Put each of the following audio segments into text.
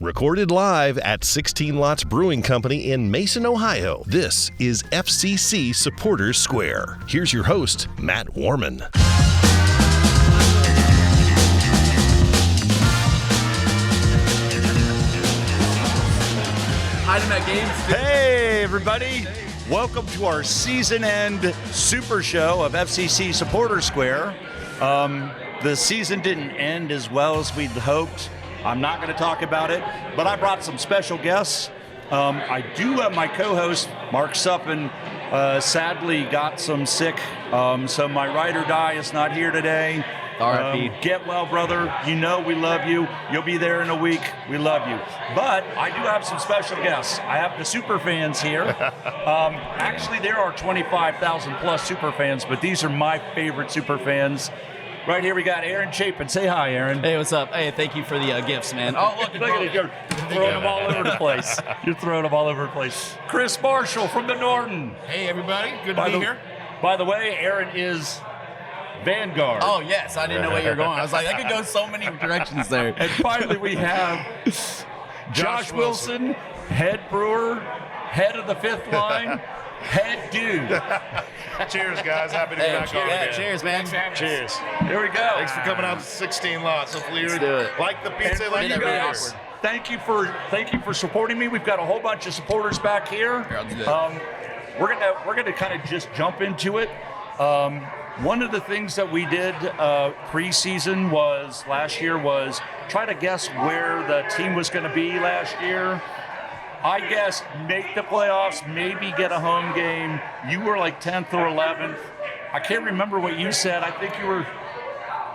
Recorded live at 16 Lots Brewing Company in Mason, Ohio, this is FCC Supporters Square. Here's your host, Matt Warman. Hey, everybody. Welcome to our season-end super show of FCC Supporters Square. The season didn't end as well as we'd hoped. I'm not going to talk about it, but I brought some special guests. I do have my co-host, Mark Chapin, sadly got some sick, so my ride or die is not here today. Get well, brother. You know we love you. You'll be there in a week. We love you. But I do have some special guests. I have the Superfans here. Actually, there are 25,000 plus Superfans, but these are my favorite Superfans. Right here we got Aaron Chapin. Say hi, Aaron. Hey, what's up? Hey, thank you for the gifts, man. Oh, look at it. You're throwing them all over the place. You're throwing them all over the place. Chris Marshall from the Norton. Hey, everybody. Good to be here. By the way, Aaron is Vanguard. Oh, yes. I didn't know where you were going. I was like, I could go so many directions there. And finally, we have Josh Wilson, head brewer, head of the fifth line, head dude. Cheers, guys. Happy to be back on again. Cheers, man. Cheers. Here we go. Thanks for coming out to 16 Lots. Hopefully you like the pizza and like you guys. Thank you for supporting me. We've got a whole bunch of supporters back here. Here, I'll do that. We're gonna kind of just jump into it. One of the things that we did preseason last year was try to guess where the team was going to be last year. I guess make the playoffs, maybe get a home game. You were like 10th or 11th. I can't remember what you said. I think you were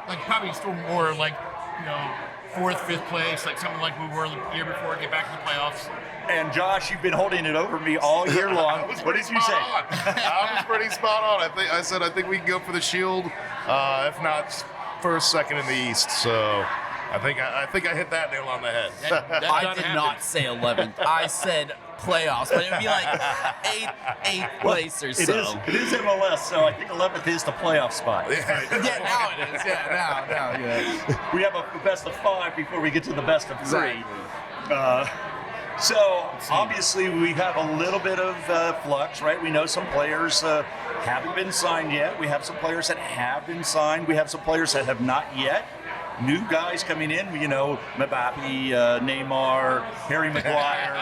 like probably still more like, you know, 4th, 5th place, like something like we were the year before, get back to the playoffs. And Josh, you've been holding it over me all year long. What did you say? I was pretty spot on. I think we can go for the Shield, if not first, second in the East. So I think I hit that nail on the head. I did not say 11th. I said playoffs, but it would be like 8th place or so. It is MLS, so I think 11th is the playoff spot. Yeah, now it is. Yeah, now, yeah. We have a best of 5 before we get to the best of 3. Exactly. So obviously we have a little bit of flux, right? We know some players haven't been signed yet. We have some players that have been signed. We have some players that have not yet. New guys coming in, you know, Mbappe, Neymar, Harry Maguire.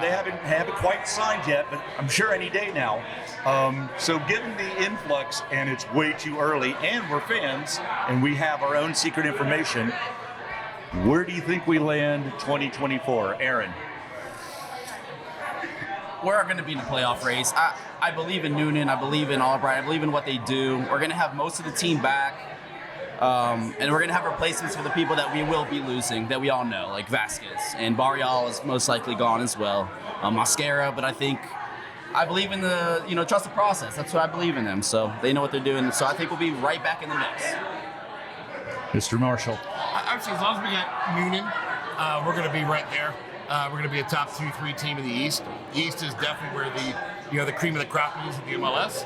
They haven't quite signed yet, but I'm sure any day now. So given the influx, and it's way too early, and we're fans, and we have our own secret information, where do you think we land 2024? Aaron? We're going to be in the playoff race. I believe in Noonan. I believe in Albright. I believe in what they do. We're going to have most of the team back. And we're going to have replacements for the people that we will be losing, that we all know, like Vasquez. And Barrial is most likely gone as well. Mascara, but I believe in trust the process. That's what I believe in them. So they know what they're doing. So I think we'll be right back in the mix. Mr. Marshall. Obviously, as long as we get Noonan, we're going to be right there. We're going to be a top 2-3 team in the East. The East is definitely where the cream of the crop is in the MLS.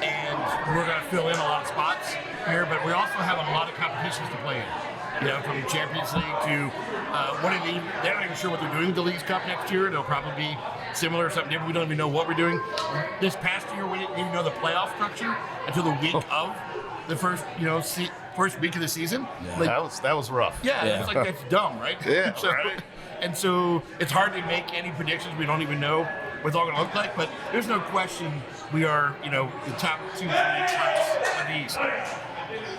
And we're going to fill in a lot of spots here, but we also have a lot of competitions to play in. You know, from Champions League to they're not even sure what they're doing with the Leagues Cup next year. It'll probably be similar or something different. We don't even know what we're doing. This past year, we didn't even know the playoff structure until the week of the first week of the season. Yeah. Like, that was rough. Yeah. It's like, that's dumb, right? Yeah, right. And so it's hard to make any predictions. We don't even know what it's all going to look like, but there's no question we are, the top 2 class of the East.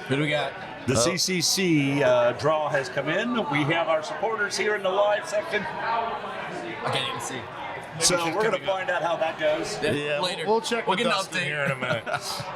Who do we got? The CCC draw has come in. We have our supporters here in the live section. I can't even see. So we're going to find out how that goes. Yeah, later. We'll check with get an Dustin update here in a minute.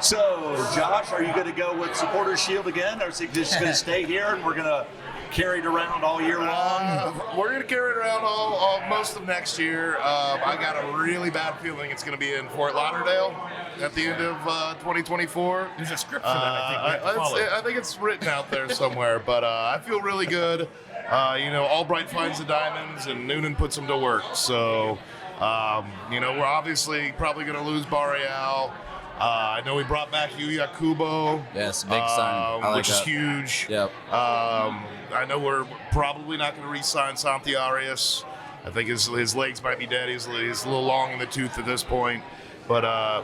So, Josh, are you going to go with Supporters Shield again, or is it just going to stay here and we're going to carry it around all year long? We're going to carry it around all most of next year. I got a really bad feeling it's going to be in Fort Lauderdale at the end of 2024. There's a script for that, I I think it's written out there somewhere, but I feel really good. Albright finds the diamonds and Noonan puts them to work. So, we're obviously probably going to lose Barrial. I know we brought back Yuya Kubo. Yes, big sign. I like which is that. huge. Yep. I know we're probably not going to re-sign Santi Arias. I think his legs might be dead. He's a little long in the tooth at this point. But I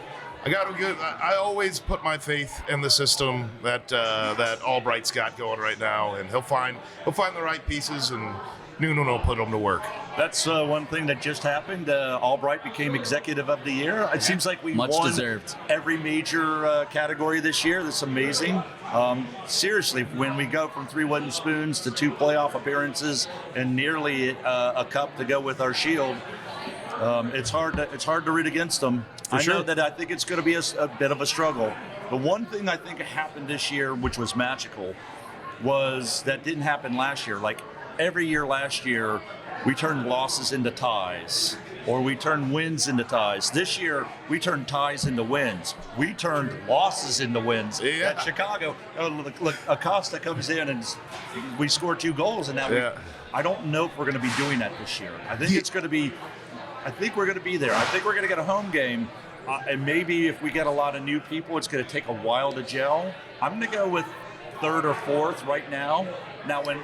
always put my faith in the system that Albright's got going right now, and he'll find the right pieces, and Noonan will put them to work. That's one thing that just happened. Albright became Executive of the Year. It seems like we Much won deserved. every major category this year. That's amazing. Seriously, when we go from 3 wooden spoons to 2 playoff appearances and nearly a cup to go with our shield, it's hard to root against them. I know that I think it's going to be a bit of a struggle. The one thing I think happened this year, which was magical, was that didn't happen last year. Like every year last year, we turned losses into ties, or we turned wins into ties. This year, we turned ties into wins. We turned losses into wins. Yeah. At Chicago, look, Acosta comes in and we score 2 goals, and now I don't know if we're going to be doing that this year. I think I think we're going to be there. I think we're going to get a home game, and maybe if we get a lot of new people, it's going to take a while to gel. I'm going to go with 3rd or 4th right now. Now, when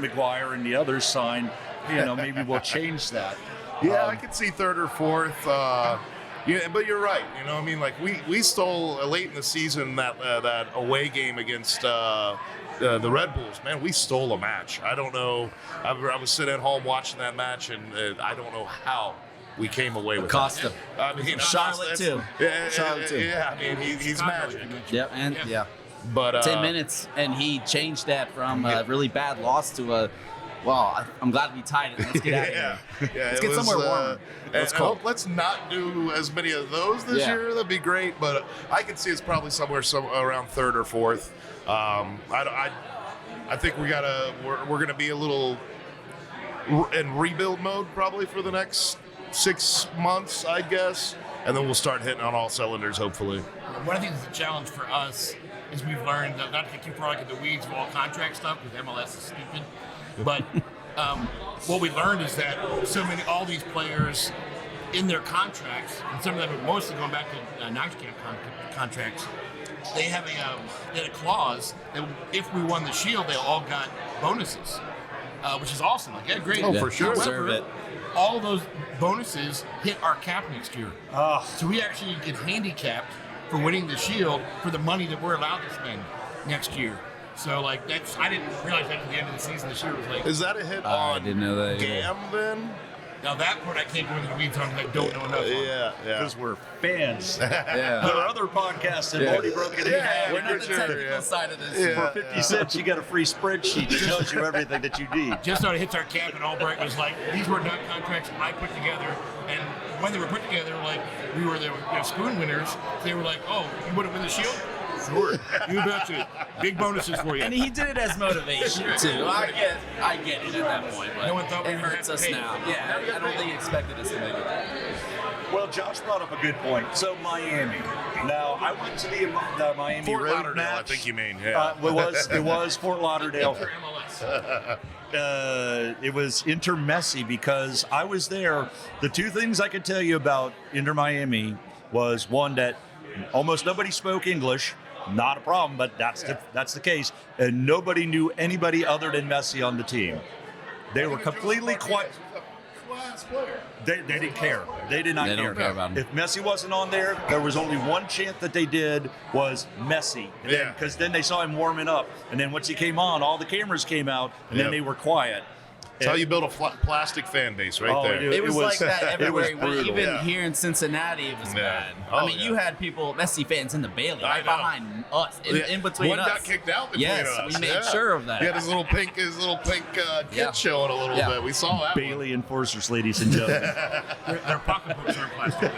McGuire and the others sign, maybe we'll change that. Yeah, I could see 3rd or 4th. Yeah, but you're right. Like we stole late in the season that away game against the Red Bulls. Man, we stole a match. I don't know. I was sitting at home watching that match, and I don't know how we came away with Costa. that. I mean, Charlotte too. Charlotte too. Yeah, I mean, he's magic. Yep, and yeah. But 10 minutes, and he changed that from a really bad loss to a. Well, I'm glad we tied it. Let's get out of here. Yeah, Let's get somewhere warmer. Let's not do as many of those this year. That'd be great. But I can see it's probably somewhere around 3rd or 4th. I think we're gonna be a little in rebuild mode probably for the next 6 months, I guess, and then we'll start hitting on all cylinders, hopefully. One of the things that's a challenge for us is we've learned not to get too far like in the weeds of all contract stuff, because MLS is stupid. But what we learned is that all these players in their contracts, and some of them are mostly going back to non-camp contracts, they had a clause that if we won the Shield, they all got bonuses, which is awesome. Like, yeah, great. Oh, for sure. Deserve it. All those bonuses hit our cap next year. So we actually get handicapped for winning the Shield for the money that we're allowed to spend next year. So, I didn't realize that at the end of the season this year was like. Is that a hit on I didn't know that. GAM then? Now that part I can't go into the weeds on because I don't know enough. Yeah. Because we're fans. Yeah. There are other podcasts that already broken it down. We're not the technical side of this. For 50 cents, you get a free spreadsheet that tells you everything that you need. Just so it hits our cap, and Albright was like, these were not contracts I put together. And when they were put together, we were the spoon winners. They were like, oh, you want to win the Shield? Sure. You betcha. Big bonuses for you. And he did it as motivation too. I get it at that point, but No one thought we it were hurts gonna us pay. now. Yeah, I don't think he expected us to make it. Well, Josh brought up a good point. So Miami. Now I went to the Miami Fort road Lauderdale, match. I think you mean. Yeah. It was Fort Lauderdale. For MLS. It was Inter Messi because I was there. The 2 things I could tell you about Inter Miami was, one, that almost nobody spoke English. Not a problem, but that's the case. And nobody knew anybody other than Messi on the team. They were completely quiet. They didn't care. They did not They care. don't care about him. If Messi wasn't on there was only one chant that they did was Messi. Because then they saw him warming up. And then once he came on, all the cameras came out, and then they were quiet. That's how you build a plastic fan base right there. dude. It was like that everywhere. brutal. Even here in Cincinnati, it was bad. Oh, I mean, you had people, Messi fans in the Bailey, right know. behind us, in between One us. got kicked out between yes, us. we made sure of that. He had his little pink kid showing a little bit. We saw that. Bailey enforcers, ladies and gentlemen. Their pocketbooks aren't plastic.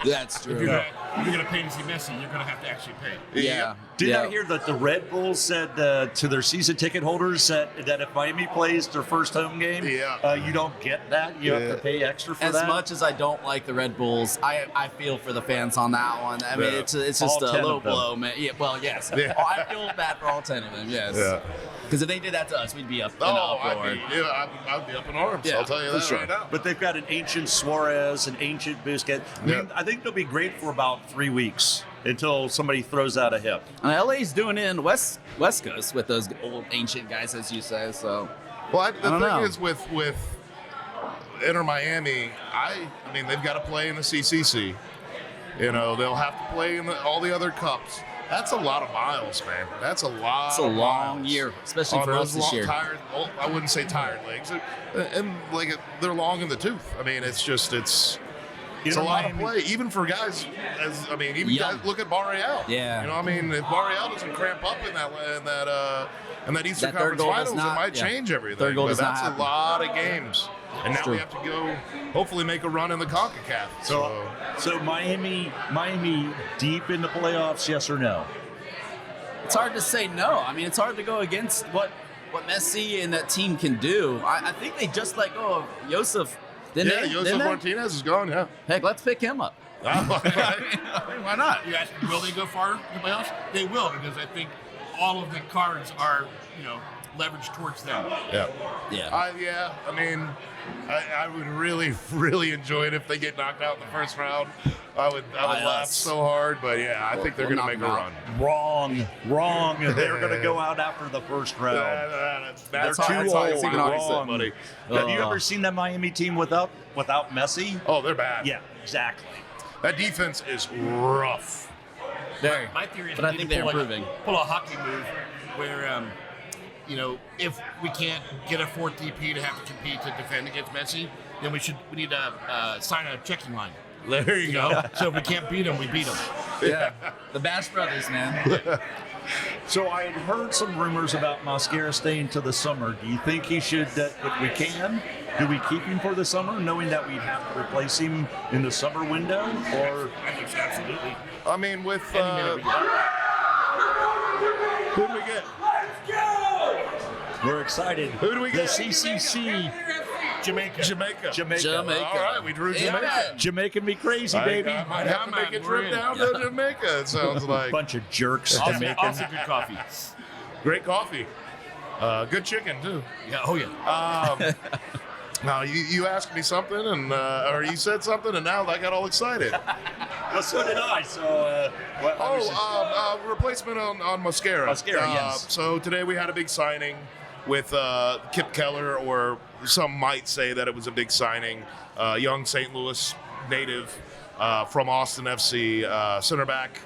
That's If true. you're going to pay to see Messi, you're going to have to actually pay. Yeah. Did yeah. I hear that the Red Bulls said to their season ticket holders that if Miami plays their first home game, you don't get that. You have to pay extra for As that. much as I don't like the Red Bulls, I feel for the fans on that one. I mean, it's just All a 10 low of them. blow, man. Yeah, well, yes. Yeah. Oh, I feel bad for all 10 of them, yes. Yeah. Because if they did that to us, we'd be up in an Oh, uproar. I'd be up in arms. Yeah, I'll tell you for that sure. right now. But they've got an ancient Suarez, an ancient Busquets. I mean, I think they'll be great for about 3 weeks. until somebody throws out a hip. And LA's doing it in West Coast with those old ancient guys, as you say. So, Well, the don't thing know. is with Inter Miami, I mean, they've got to play in the CCC. You know, they'll have to play in all the other cups. That's a lot of miles, man. That's a lot. it's a of long miles. year, especially On for us those this year. Tired, well, I wouldn't say tired legs, and like they're long in the tooth. I mean, it's a lot of play, even for guys. Even Young. guys. Look at Barreal. Yeah. You know, I mean, if Barreal doesn't cramp up in that Eastern That third Conference goal Finals, does not- it might yeah. change everything. Third goal but does not that's a happen. lot of games, and now true. we have to go. Hopefully, make a run in the CONCACAF. So Miami deep in the playoffs, yes or no? It's hard to say no. I mean, it's hard to go against what Messi and that team can do. I think they just let go of Josef. Didn't they? Josef Didn't they? Martinez is gone. Yeah. Heck, let's pick him up. Why not? You ask me, will they go far in the playoffs? They will, because I think all of the cards are, leveraged towards them. Yeah. Yeah. I mean, I would really, really enjoy it if they get knocked out in the first round. I would laugh so hard, but yeah, I think they're going to make a run. Wrong. They're going to go out after the first round. They're how- too that's how old. you can always wrong. say, buddy. Have you ever seen that Miami team without Messi? Oh, they're bad. Yeah, exactly. That defense is rough. Very. My theory is But we I need think to they're pull improving. Pull a hockey move where, if we can't get a fourth DP to have to compete to defend against Messi, then we need to sign a checking line. There you go. So if we can't beat him, we beat him. Yeah. The Bash Brothers, man. So I had heard some rumors about Mosquera staying till the summer. Do you think he should, if we can, do we keep him for the summer, knowing that we'd have to replace him in the summer window? Or I think so, absolutely. I mean, with Any minute we get. who do we get? we're excited. Who do we The get? CCC. Jamaica. Jamaica. All right, we drew Jamaica. Jamaica me crazy, baby. I might have to make a trip down to Jamaica. It sounds like Bunch of jerks. Also Jamaican. good coffee. great coffee, good chicken too. Yeah, oh yeah. Now you asked me something, and or you said something, and now I got all excited. Well, so did I. So, Replacement on Mosquera. Mosquera, yes. So today we had a big signing with Kip Keller, or some might say that it was a big signing. Young St. Louis native from Austin FC, center back,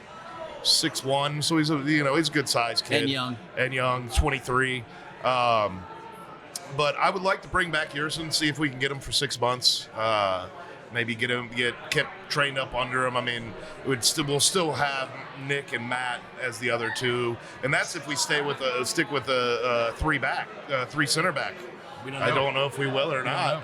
6'1", so he's a good sized kid. And young, 23. But I would like to bring back Yerson, see if we can get him for 6 months. Maybe get Kip trained up under him. I mean, we'll still have Nick and Matt as the other two, and that's if we stick with a three center back. I don't know if we will or not.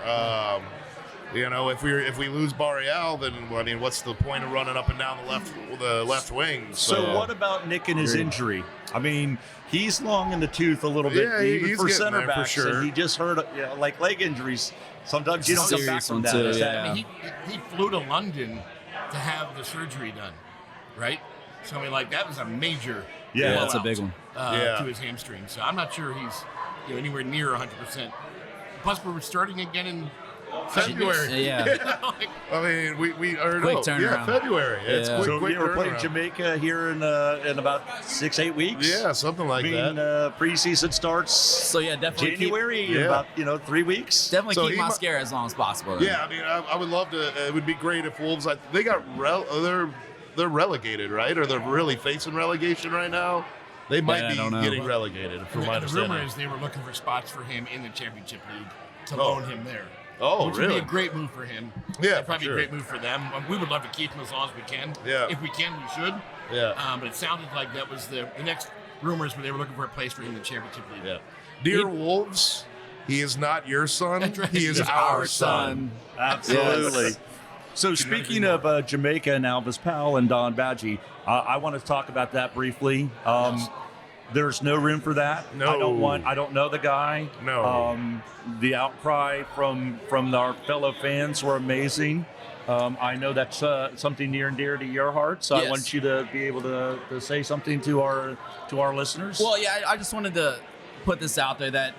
If we lose Barreal, then I mean, what's the point of running up and down the left wing? So what about Nick and his injury? I mean, he's long in the tooth a little bit, Yeah, even he's for getting center there for backs. sure. And he just hurt, like leg injuries. Sometimes you don't come back Serious from one that. too, Is that- yeah. I mean, he flew to London to have the surgery done, right? So I mean, like that was a major Yeah, that's a blowout, big one. to his hamstring. So I'm not sure he's anywhere near 100%. Plus, we're starting again in February. Yeah. I mean, we are Quick turnaround. February. It's Yeah. quick, So quick we're playing turnaround. Jamaica here in about 6-8 weeks. Yeah, something like I mean, that. preseason starts So yeah, definitely January in Yeah. about 3 weeks. Definitely So keep he mu- Mosquera as long as possible. then. Yeah, I mean, I would love to. It would be great if Wolves. They got they're relegated, right? Or they're really facing relegation right now. They might I be don't know. getting relegated, from my The rumor understanding. is they were looking for spots for him in the championship league to Oh. loan him there. Oh, which really? would be a great move for him. Yeah, It'd probably for be a sure. great move for them. We would love to keep him as long as we can. Yeah. If we can, we should. Yeah. But it sounded like that was the next rumors where they were looking for a place for him in the championship league. Yeah. Dear Wolves, he is not your son. That's right. He is He's our son. Absolutely. Yes. So speaking of Jamaica and Alvis Powell and Don Badgie, I want to talk about that briefly. There's no room for that. No. I don't know the guy. No. The outcry from our fellow fans were amazing. I know that's something near and dear to your heart, so I Yes. want you to be able to say something to our listeners. Well, yeah, I just wanted to put this out there that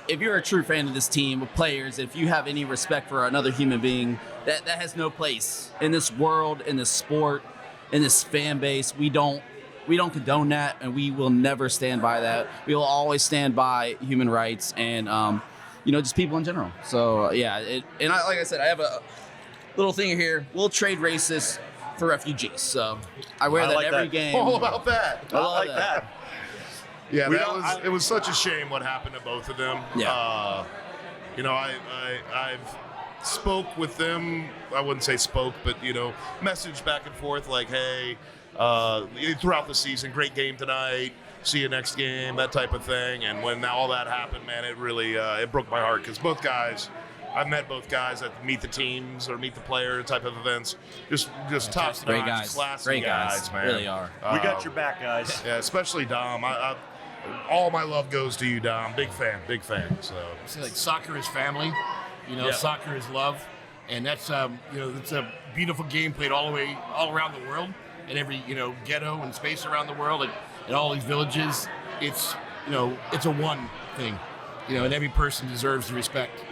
if you're a true fan of this team, of players, if you have any respect for another human being, that has no place in this world, in this sport. in this fan base. We don't condone that, and we will never stand by that. We will always stand by human rights and just people in general. So like I said, I have a little thing here. We'll trade racists for refugees. So I wear that every game. All about that. I like that. Yeah, it was such a shame what happened to both of them. Yeah. I've spoke with them. I wouldn't say spoke, but messaged back and forth like, hey, throughout the season, great game tonight. See you next game, that type of thing. And when all that happened, man, it really it broke my heart because both guys. I've met both guys at Meet the Teams or Meet the Player type of events. Just top great notch, guys, classy great guys, man. Really are. We got your back, guys. Yeah, especially Dom. All my love goes to you, Dom. Big fan. So It's like soccer is family, soccer is love, and that's it's a beautiful game played all around the world, in every ghetto and space around the world, and all these villages. It's it's a one thing, and every person deserves the respect.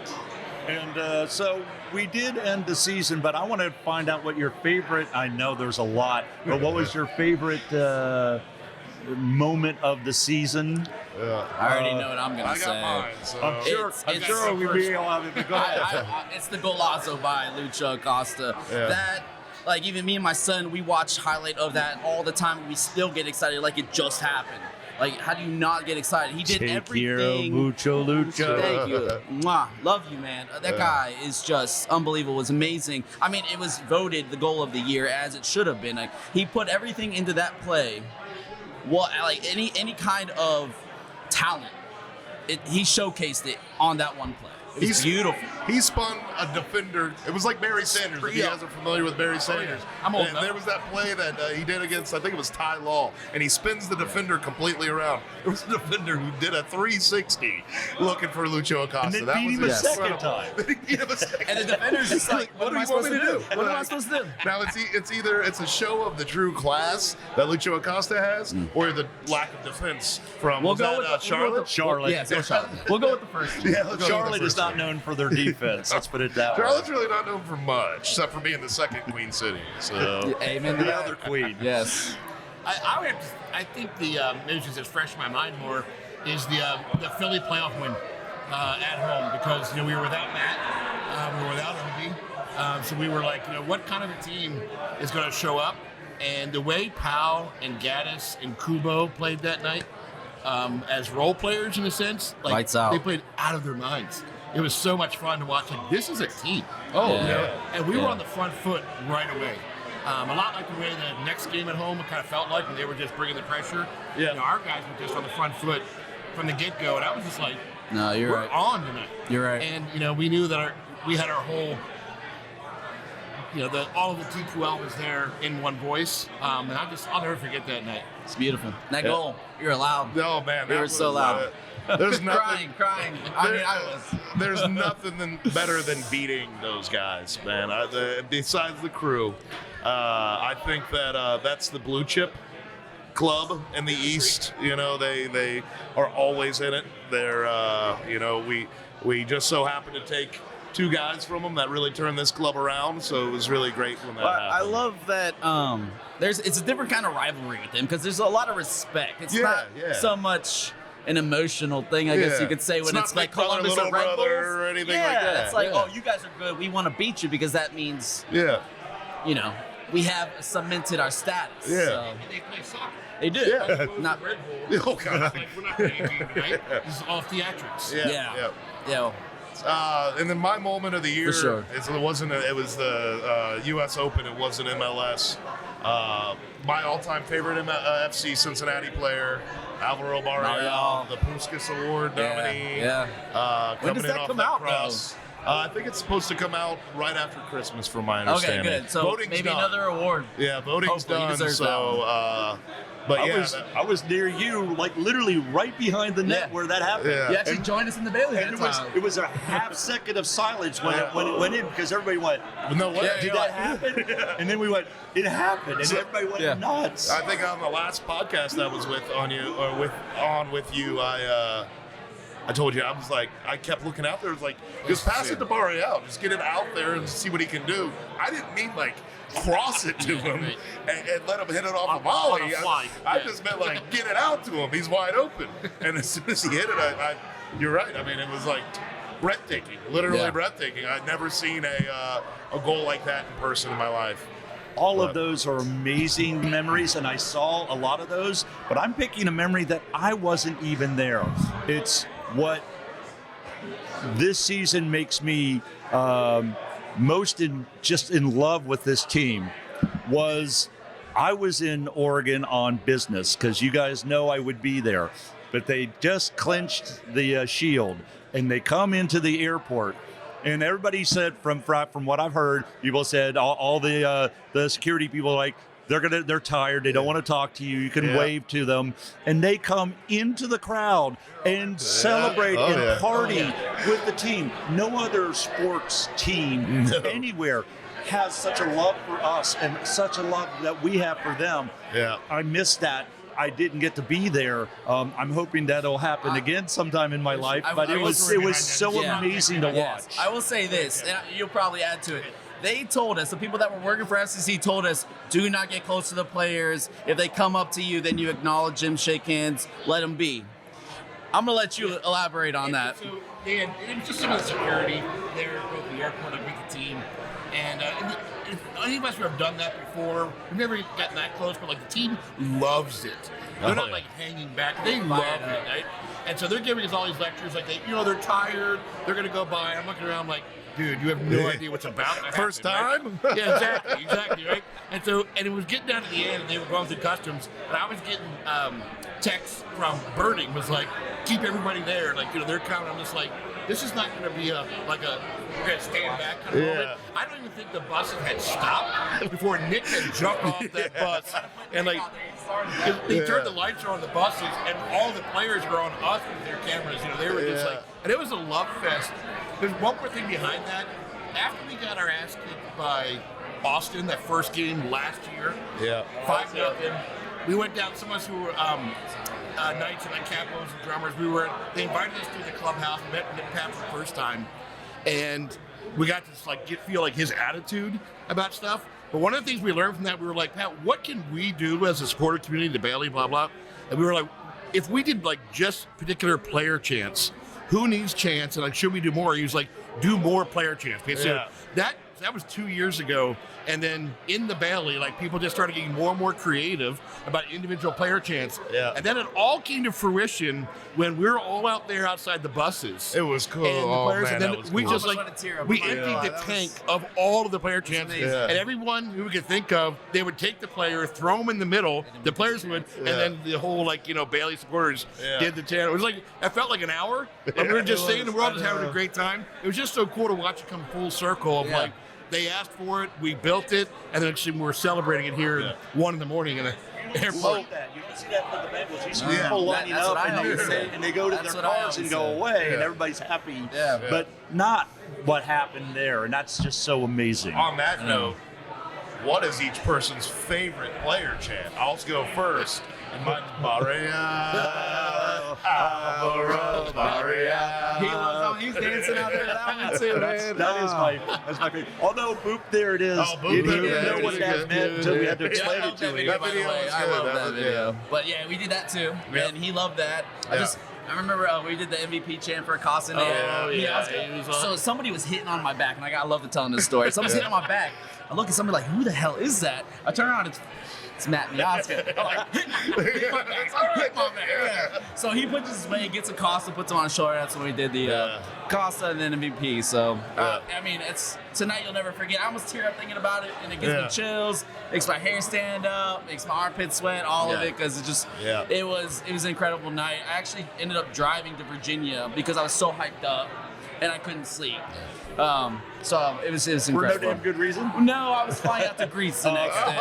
And so we did end the season, but I want to find out what your favorite, I know there's a lot, but what was your favorite moment of the season? I already know what I'm going to say. I got mine. So. I'm sure we'll be able to go ahead. It's the golazo by Lucho Acosta. Yeah. That, like, even me and my son, we watch highlight of that all the time. We still get excited like it just happened. Like, how do you not get excited? He did everything. Mucho Lucho. Thank you. Mwah. Love you, man. That guy is just unbelievable. It was amazing. I mean, it was voted the goal of the year, as it should have been. Like, he put everything into that play. Any kind of talent, he showcased it on that one play. It was beautiful. He spun a defender. It was like Barry Sanders. If you guys are familiar with Barry Sanders. I'm old and enough. there was that play that he did against, I think it was Ty Law, and he spins the defender completely around. It was a defender who did a 360 looking for Lucho Acosta. And then that beat him a second time. And the defender's just like, what am I supposed to do? What am I supposed to do? Now it's either a show of the true class that Lucho Acosta has, or the lack of defense from Charlotte. Charlotte. Yeah, so Charlotte. We'll go with the first. Yeah, let's go with Charlotte the is first not one. known for their defense. Let's put it that way. Charlotte's really not known for much, except for being the second Queen City. So Amen to The that. other queen. Yes. I think the news that's fresh in my mind more is the Philly playoff win at home, because we were without Matt, we were without Obi, so we were like, what kind of a team is going to show up? And the way Powell and Gaddis and Kubo played that night, as role players in a sense, like Lights out. they played out of their minds. It was so much fun to watch. Like, this is a team. Yeah. And we were on the front foot right away. A lot like the way the next game at home kind of felt like when they were just bringing the pressure. Yeah. Our guys were just on the front foot from the get-go, and I was just like, No, you're we're right. on tonight. You're right. And, we knew that we had our whole, all of the TQL was there in one voice. And I'll never forget that night. It's beautiful. That goal, you're loud. no, man, We that were was, so loud. There's nothing. Crying. I was. There's nothing better than beating those guys, man. Besides the crew, I think that that's the blue chip club in the East. They are always in it. They're we just so happen to take two guys from them that really turned this club around. So it was really great when that happened. I love that. It's a different kind of rivalry with them because there's a lot of respect. It's not so much an emotional thing, I guess you could say, when it's like Big Brother, Columbus Little or Red Bulls Brother or anything like that. It's like, oh, you guys are good. We want to beat you because that means, we have cemented our status. Yeah. So. They play soccer. They do. Yeah. Not Red Bull. Oh, God. Like, we're not playing a game tonight. This is all theatrics. Yeah. And then my moment of the year, For sure. it was the U.S. Open. It wasn't MLS. My all-time favorite FC Cincinnati player, Alvaro Barreal, the Puskas Award nominee. Yeah. When does Coming in that off come that out, cross. I think it's supposed to come out right after Christmas, from my understanding. Okay, good. So Voting's maybe done. another award. Yeah, voting's Hopefully he done. deserves So, but yeah, I was near you, like literally right behind the net Yeah. where that happened. Yeah. You actually joined us in the Bailey And that time. it was a half second of silence when it went in, because everybody went, no, what? did that happen? And then we went, it happened, and everybody went nuts. I think on the last podcast I was with you, I told you, I was like, I kept looking out there. It was like, just pass it to Barreal. Just get it out there and see what he can do. I didn't mean like cross it to him and let him hit it off a volley. I just meant like get it out to him. He's wide open. And as soon as he hit it, you're right. I mean, it was like breathtaking, literally breathtaking. I'd never seen a goal like that in person in my life. All of those are amazing memories, and I saw a lot of those, but I'm picking a memory that I wasn't even there. It's what this season makes me most in love with this team was I was in Oregon on business because you guys know I would be there, but they just clinched the Shield, and they come into the airport. And everybody said, from what I've heard, people said all the security people like they're tired, they don't want to talk to you. You can wave to them, and they come into the crowd and celebrate and party with the team. No other sports team anywhere has such a love for us and such a love that we have for them. Yeah, I miss that. I didn't get to be there. I'm hoping that'll happen again sometime in my life. But it was so amazing to watch. I will say this, and you'll probably add to it. They told us, the people that were working for FCC told us, do not get close to the players. If they come up to you, then you acknowledge them, shake hands, let them be. I'm going to let you elaborate on that. So, Dan, it was just some of the security there at the airport with the team. And if any of us who have done that before, we've never gotten that close, but like the team loves it. They're not like hanging back. They love it, right? And so they're giving us all these lectures, like they're tired. They're gonna go by. I'm looking around like, dude, you have no idea what's about to happen. First time? Right? Yeah, exactly, right? And it was getting down to the end, and they were going through customs, and I was getting texts from Birding was like, keep everybody there. Like, they're coming. I'm just like, this is not going to be we're going to stand back kind of moment. I don't even think the buses had stopped before Nick had jumped off that bus. And they turned the lights on the buses, and all the players were on us with their cameras. They were just like, and it was a love fest. There's one more thing behind that. After we got our ass kicked by Austin, that first game last year, 5-0, we went down, some of us who were Knights and Capos and drummers, they invited us to the clubhouse, met Pat for the first time, and we got to feel like his attitude about stuff. But one of the things we learned from that, we were like, Pat, what can we do as a supporter community, the Bailey, blah, blah. And we were like, if we did just particular player chants, who needs chants, and should we do more? He was like, do more player chants. So that was 2 years ago. And then in the Bailey, people just started getting more and more creative about individual player chants. Yeah. And then it all came to fruition when we were all out there outside the buses. It was cool. And the players, and then we cool. just we emptied the tank of all of the player chants. And everyone who we could think of, they would take the player, throw them in the middle, the players would, and then the whole Bailey supporters did the chant. It was it felt like an hour. And we were just singing, and we were all just having a great time. It was just so cool to watch it come full circle of they asked for it, we built it, and then we're celebrating it here at 1 in the morning in an airport. You can see that for the Bengals. You see people lining up and they go to their cars and go away, and everybody's happy. Yeah. But not what happened there, and that's just so amazing. On that note, what is each person's favorite player chant? I'll go first. Maria, Alvaro, Maria. He loves how he's dancing out there. That one too, man. That's my favorite. Although Boop, there it is. Oh, Boop, he didn't know what that meant until we had to explain it to him. I love that video. But we did that too, and he loved that. I remember we did the MVP chant for Acosta. So somebody was hitting on my back, and I love to telling this story. Someone's hitting on my back. I look at somebody like, who the hell is that? I turn around, it's Matt Warman. I'm like, hit my back. So he punches his way, gets Acosta, puts him on his shoulder. That's when we did the Acosta and then MVP. So, it's tonight you'll never forget. I almost tear up thinking about it, and it gives me chills, makes my hair stand up, makes my armpits sweat, all of it, because it was an incredible night. I actually ended up driving to Virginia because I was so hyped up, and I couldn't sleep. So it was incredible. For no damn good reason? No, I was flying out to Greece the next day.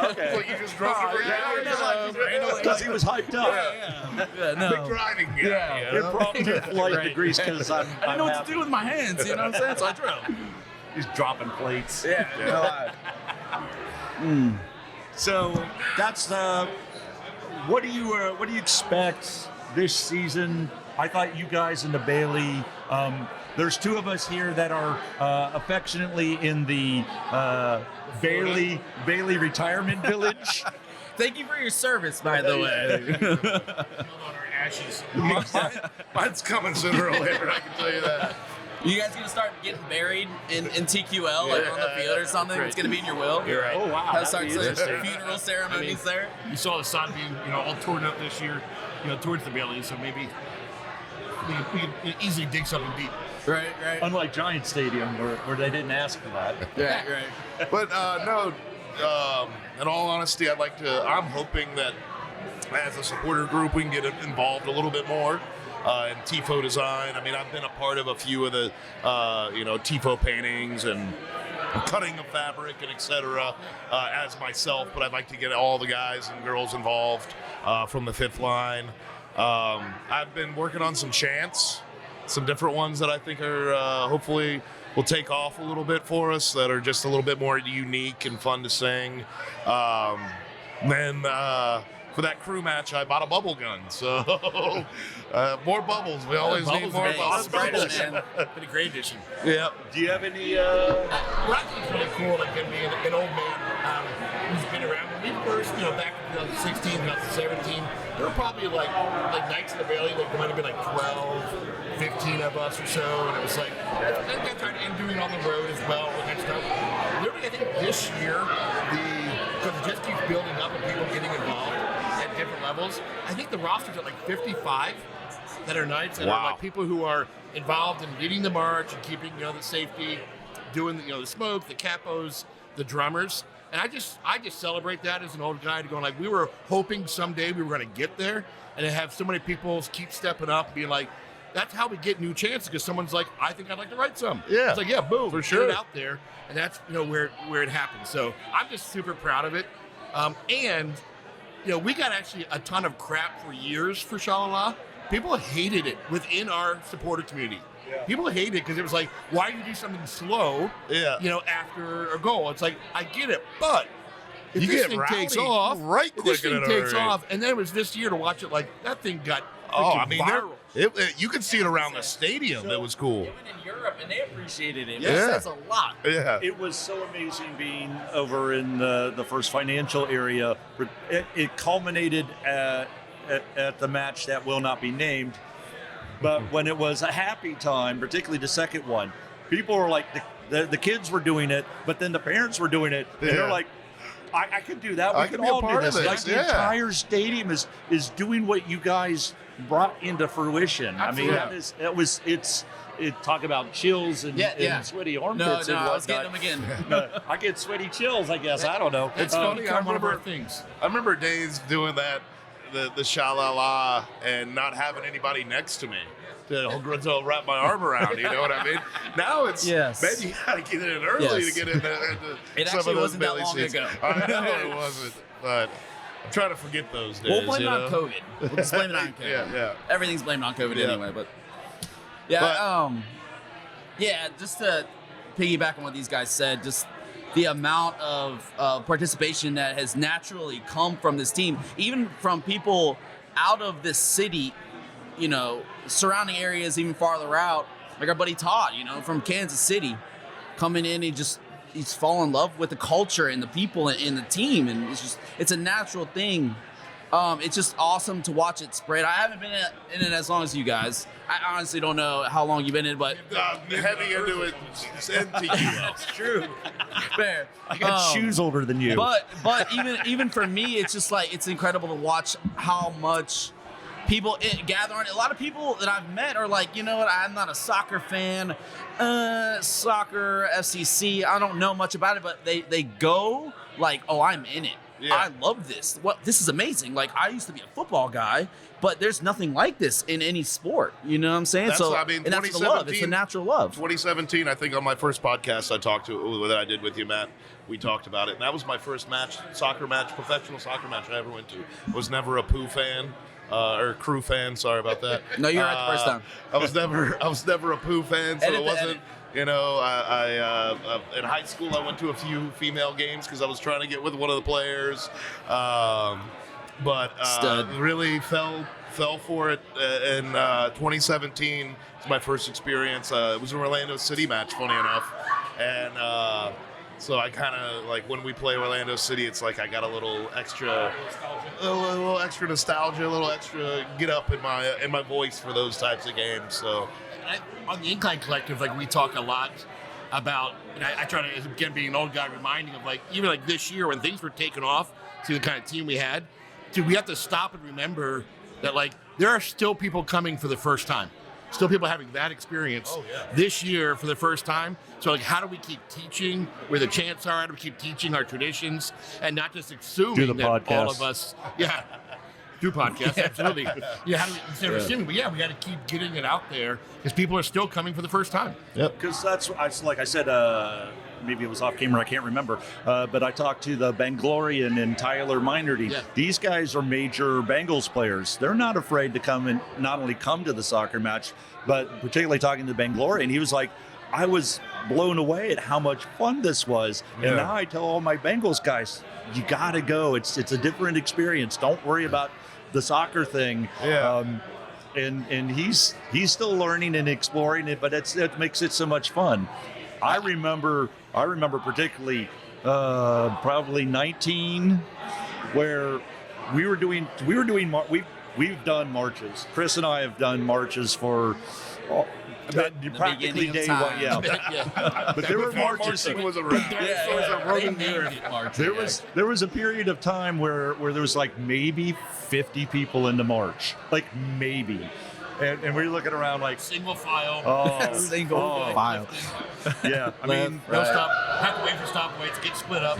Okay. So you just drove to Virginia? Because he was hyped up. No. Big driving guy. Impromptu flight to Greece because I didn't know what to do with my hands, you know what I'm saying? So I drove. He's dropping plates. So that's what do you expect this season I thought you guys in the Bailey, there's two of us here that are affectionately in the Bailey Retirement Village. Thank you for your service, by the way. On our ashes. Mine's coming sooner or later, I can tell you that. You guys gonna start getting buried in TQL, like on the field or something? It's gonna be in your will. You're right. Oh, wow. Have start That'd be interesting. funeral ceremonies there. You saw the sun being, all torn up this year, towards the Bailey, so maybe we could easily dig something deep. Right. Unlike Giant Stadium, where they didn't ask for that. Right. But no, in all honesty, I'm hoping that as a supporter group, we can get involved a little bit more in TIFO design. I mean, I've been a part of a few of the, TIFO paintings and cutting of fabric and et cetera as myself, but I'd like to get all the guys and girls involved from the fifth line. I've been working on some chants, some different ones that I think are hopefully will take off a little bit for us, that are just a little bit more unique and fun to sing. Then for that crew match, I bought a bubble gun, so more bubbles. We always need more bubbles. Been a great addition. Yeah. Do you have any? What I think is really cool, like him being an old man who's been around. When we first, back in 2016, 2017, there were probably like nights in the Bailey, like there might have been like 12, 15 of us or so, and it was like that time and doing it on the road as well, all that stuff. Literally, I think this year, because it just keeps building up and people getting involved at different levels, I think the roster's at like 55 that are nights, and are like people who are involved in leading the march and keeping the safety, doing the smoke, the capos, the drummers. And I just celebrate that as an old guy, to go like, we were hoping someday we were going to get there, and to have so many people keep stepping up, being like, that's how we get new chances, because someone's like, I think I'd like to write some. Yeah. It's like, yeah, boom, For sure. get it out there, and that's where it happens. So I'm just super proud of it, and we got actually a ton of crap for years for Shalala. People hated it within our supporter community. Yeah. People hated it because it was like, why do you do something slow? Yeah. After a goal, it's like, I get it, but if You this get thing rowdy takes off, right if this quick in thing a takes hurry. off, and then it was this year to watch it, like that thing got viral. viral. You could see it around the stadium. It was cool. It went in Europe and they appreciated it. Yeah. That says a lot. Yeah. It was so amazing being over in the first financial area. It culminated at the match that will not be named. But when it was a happy time, particularly the second one, people were like, the kids were doing it, but then the parents were doing it. And they're like, I could do that. We I can can be a all do part this. of Like this, the yeah. entire stadium is doing what you guys brought into fruition. Absolutely. I mean, it talk about chills and sweaty armpits. No, and I was whatnot. getting them again. I get sweaty chills, I guess. I don't know. It's funny, become one of our remember- things. I remember days doing that, the sha-la-la, and not having anybody next to me to wrap my arm around, you know what I mean? Now it's, Yes. man, you gotta get in early Yes. to get into It some actually of those wasn't that Bailey long seats. ago. I know it wasn't, but I'm trying to forget those days. We'll blame you it know? on COVID. We'll just blame it on COVID. Yeah. Everything's blamed on COVID Yeah. anyway, but just to piggyback on what these guys said, just the amount of participation that has naturally come from this team, even from people out of this city, surrounding areas, even farther out, like our buddy Todd, from Kansas City, coming in, he's fallen in love with the culture and the people and the team, and it's a natural thing. It's just awesome to watch it spread. I haven't been in it as long as you guys. I honestly don't know how long you've been in it, but Heavy into it, that's true. Fair. I got shoes older than you. But even for me, it's just like, it's incredible to watch how much people gather on it. A lot of people that I've met are like, you know what, I'm not a soccer fan. Soccer, FCC, I don't know much about it, but they go like, oh, I'm in it. Yeah. I love this. This is amazing. Like, I used to be a football guy, but there's nothing like this in any sport. You know what I'm saying? That's the love. It's the natural love. 2017, I think on my first podcast that I did with you, Matt, we talked about it. And that was my first professional soccer match I ever went to. Was never a Pooh fan. Or crew fan, sorry about that. No, you're right the first time. I was never a Pooh fan, so Edit it the wasn't. edit. I in high school I went to a few female games because I was trying to get with one of the players. but really fell for it in 2017. It's my first experience. It was an Orlando City match, funny enough, and so I kind of like when we play Orlando City, it's like I got a little extra nostalgia, a little extra get up in my voice for those types of games. So on the Incline Collective, like we talk a lot about, and I try to, again, being an old guy, reminding of like even like this year when things were taking off, see the kind of team we had. Dude, we have to stop and remember that like there are still people coming for the first time. Still people having that experience this year for the first time. So like how do we keep teaching where the chants are? How do we keep teaching our traditions and not just assuming that all of us do podcasts, absolutely. How do we, instead of assuming, but we got to keep getting it out there because people are still coming for the first time. Yep. Because that's, like I said, maybe it was off camera, I can't remember, but I talked to the Bangalorian and Tyler Minerty. Yeah. These guys are major Bengals players. They're not afraid to come and not only come to the soccer match, but particularly talking to the Bangalorian, he was like, I was blown away at how much fun this was. And now I tell all my Bengals guys, you got to go. It's a different experience. Don't worry about the soccer thing. And he's still learning and exploring it, but it makes it so much fun. I remember particularly probably 19 where we've done marches. Chris and I have done marches for practically day one. But there were marches. Was around. There was a period of time where there was like maybe 50 people in the march, like maybe. And we were looking around like single file. Single file. Yeah, I mean, no stop. Have to wait for stoplights. Get split up.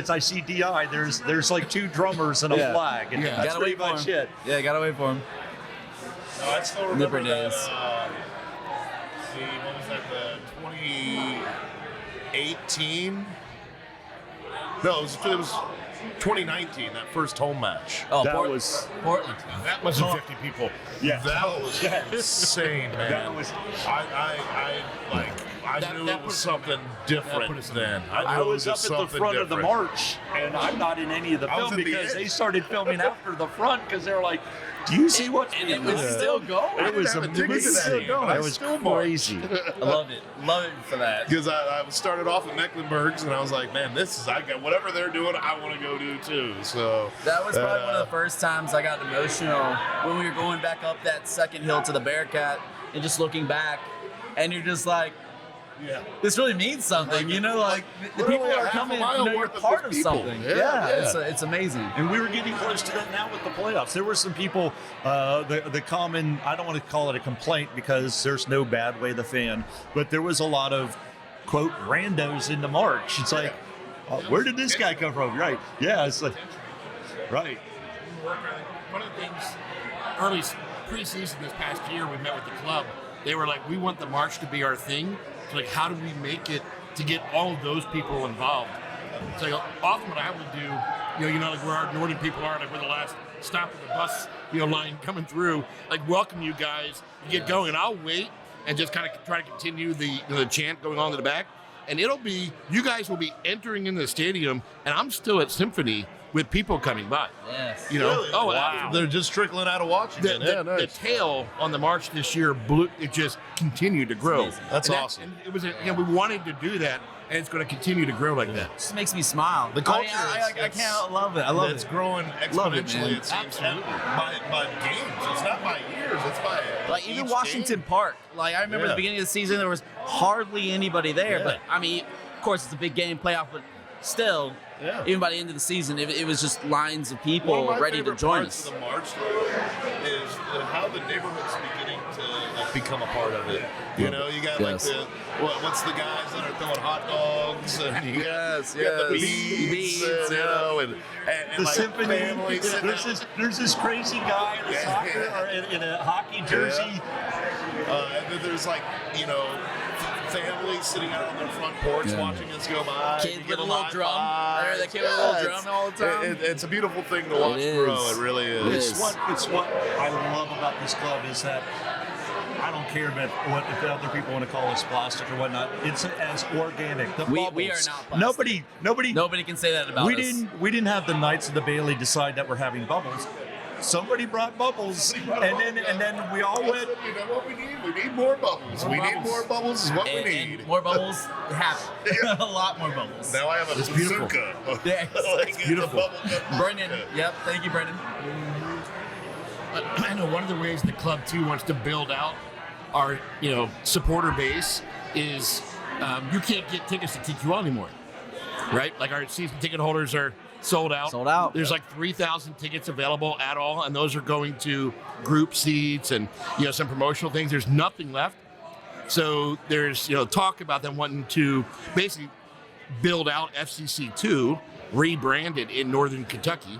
I see DI. There's like 2 drummers and a flag, and that's pretty much it. Yeah, gotta wait for him. No, I still remember Liberty that. days. What was that? The 2018? No, it was 2019. That first home match. Oh, That Portland. was That wasn't 50 people. yeah. That was insane, man. That was. I knew it was something different then. I was up at the front of the march, and I'm not in any of the film because they started filming after the front because they were like, "Do you see what's?" And it was still going. It was amazing. It was crazy. I love it for that. Because I started off at Mecklenburg's, and I was like, man, I got whatever they're doing, I want to go do too. So that was probably one of the first times I got emotional when we were going back up that second hill to the Bearcat and just looking back, and you're just like, this really means something, like the people are coming, you're part of something. It's amazing. And we were getting close to that now with the playoffs. There were some people, the common, I don't want to call it a complaint because there's no bad way to fan, but there was a lot of, quote, randos in the march. It's like, where did this guy come from? Right. Yeah, it's like, right. One of the things, early preseason this past year, we met with the club. They were like, we want the march to be our thing. So like, how do we make it to get all of those people involved? So like, often what I would do, like where our northern people are, like we're the last stop of the bus, line coming through, like welcome you guys to get going. And I'll wait and just kind of try to continue the chant going on in the back. And you guys will be entering in the stadium, and I'm still at Symphony with people coming by. Yes. Really? Oh, wow. They're just trickling out of Washington. The tail on the march this year it just continued to grow. That's awesome. And it was we wanted to do that, and it's going to continue to grow like that. It just makes me smile. The culture I can't love it. I love it. It's growing exponentially. It seems by games. It's not by years. It's by even Washington game. Park. Like I remember at the beginning of the season, there was hardly anybody there. Yeah. But I mean, of course, it's a big game playoff, but still. Yeah. Even by the end of the season, it was just lines of people ready to join us. One of my favorite parts of the march, though, is how the neighborhood's beginning to become a part of it. You got like what's the guys that are throwing hot dogs? And you got the beads, and the like symphony. Families. There's this crazy guy in a soccer or in a hockey jersey. And then there's like, families sitting out on their front porch watching us go by. Kids with a little drum. The kid with a little drum all the time. It's a beautiful thing to watch grow. It really is. It's what I love about this club is that I don't care if other people want to call us plastic or whatnot. It's as organic. The We are bubbles. not plastic. Nobody can say that about us. We didn't have the Knights of the Bailey decide that we're having bubbles. Somebody brought bubbles, and then we all went. You know what we need? We need more bubbles. Need more bubbles is what we need. And more bubbles happen. A lot more bubbles. Now I have a bazooka. Yeah, It's beautiful. Brendan. Yep. Thank you, Brendan. I know one of the ways the club too wants to build out our supporter base is you can't get tickets to TQL anymore, right? Like our season ticket holders are sold out. Sold out. There's like 3,000 tickets available at all, and those are going to group seats and some promotional things. There's nothing left. So there's talk about them wanting to basically build out FCC2, rebranded in Northern Kentucky,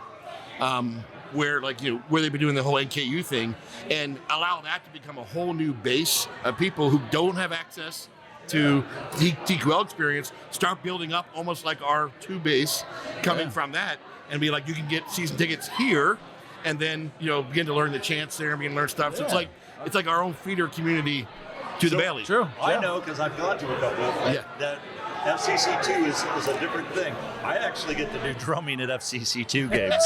where where they've been doing the whole NKU thing, and allow that to become a whole new base of people who don't have access to TQL experience, start building up almost like our 2 base coming from that, and be like, you can get season tickets here, and then begin to learn the chants there and begin to learn stuff. So it's like our own feeder community to the Bailey. True. I know because I've gone to a couple of them. Yeah. That FCC2 is a different thing. I actually get to do drumming at FCC2 games.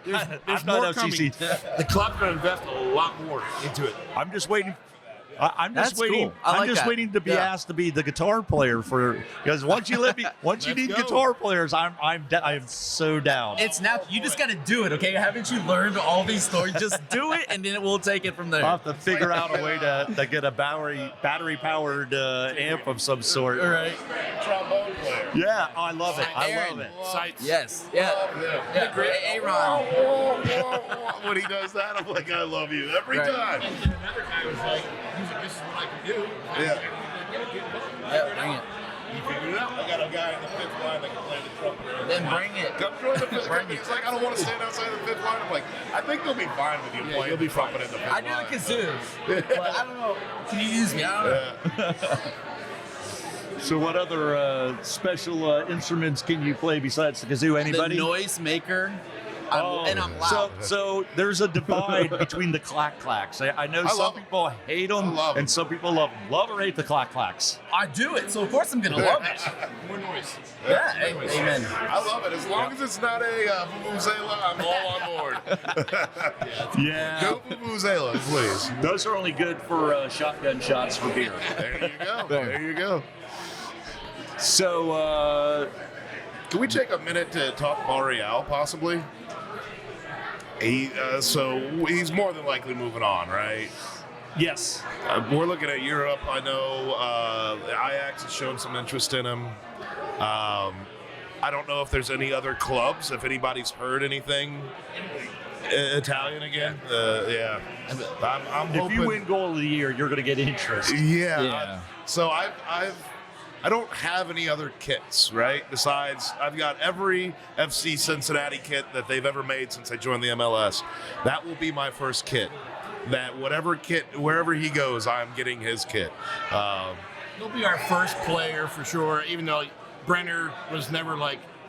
There's more coming. The club's going to invest a lot more into it. I'm just waiting. I'm just That's waiting. cool. I like I'm just that. waiting to be Yeah. asked to be the guitar player because once you need go. guitar players, I am so down. It's now. You just got to do it, okay? Haven't you learned all these stories? Just do it, and then we'll take it from there. I'll have to figure out a way to get a battery powered amp of some sort. All right. Trombone player. Yeah, I love it. I Aaron. love it. Sites. Yes. Yeah. Yeah. Aaron. When he does that, I'm like, I love you every Right. time. And then another guy was like, this is what I can do. Yeah. Yeah. Bring it. He figured it out. I got a guy in the 5th line that can play the trumpet. Then bring it. Come join the 5th line. Bring it. He's like, I don't want to stand outside the 5th line. I'm like, I think they'll be fine with you playing the trumpet in the 5th I line. do the kazoo, but I don't know. Can you use me? I don't know. So, what other special instruments can you play besides the kazoo? Anybody? The noise maker. And I'm loud. So there's a divide between the clack-clacks. I know some love 'em. people hate them, I love 'em. and some people love them. Love or hate the clack-clacks? I do it, so of course I'm gonna love it. More noise. Yeah, amen. I love it. As long as it's not a vuvuzela, I'm all on board. Yeah. No vuvuzela, please. Those are only good for shotgun shots for beer. There you go. There you go. So, Can we take a minute to talk Barreal, possibly? So he's more than likely moving on, right? yes. We're looking at Europe. I know Ajax has shown some interest in him. I don't know if there's any other clubs, if anybody's heard anything. Italian again? Yeah. I'm If hoping. you win goal of the year, you're going to get interest. Yeah. So I don't have any other kits, right? Besides, I've got every FC Cincinnati kit that they've ever made since I joined the MLS. That will be my first kit. That whatever kit, wherever he goes, I'm getting his kit. He'll be our first player for sure, even though Brenner was never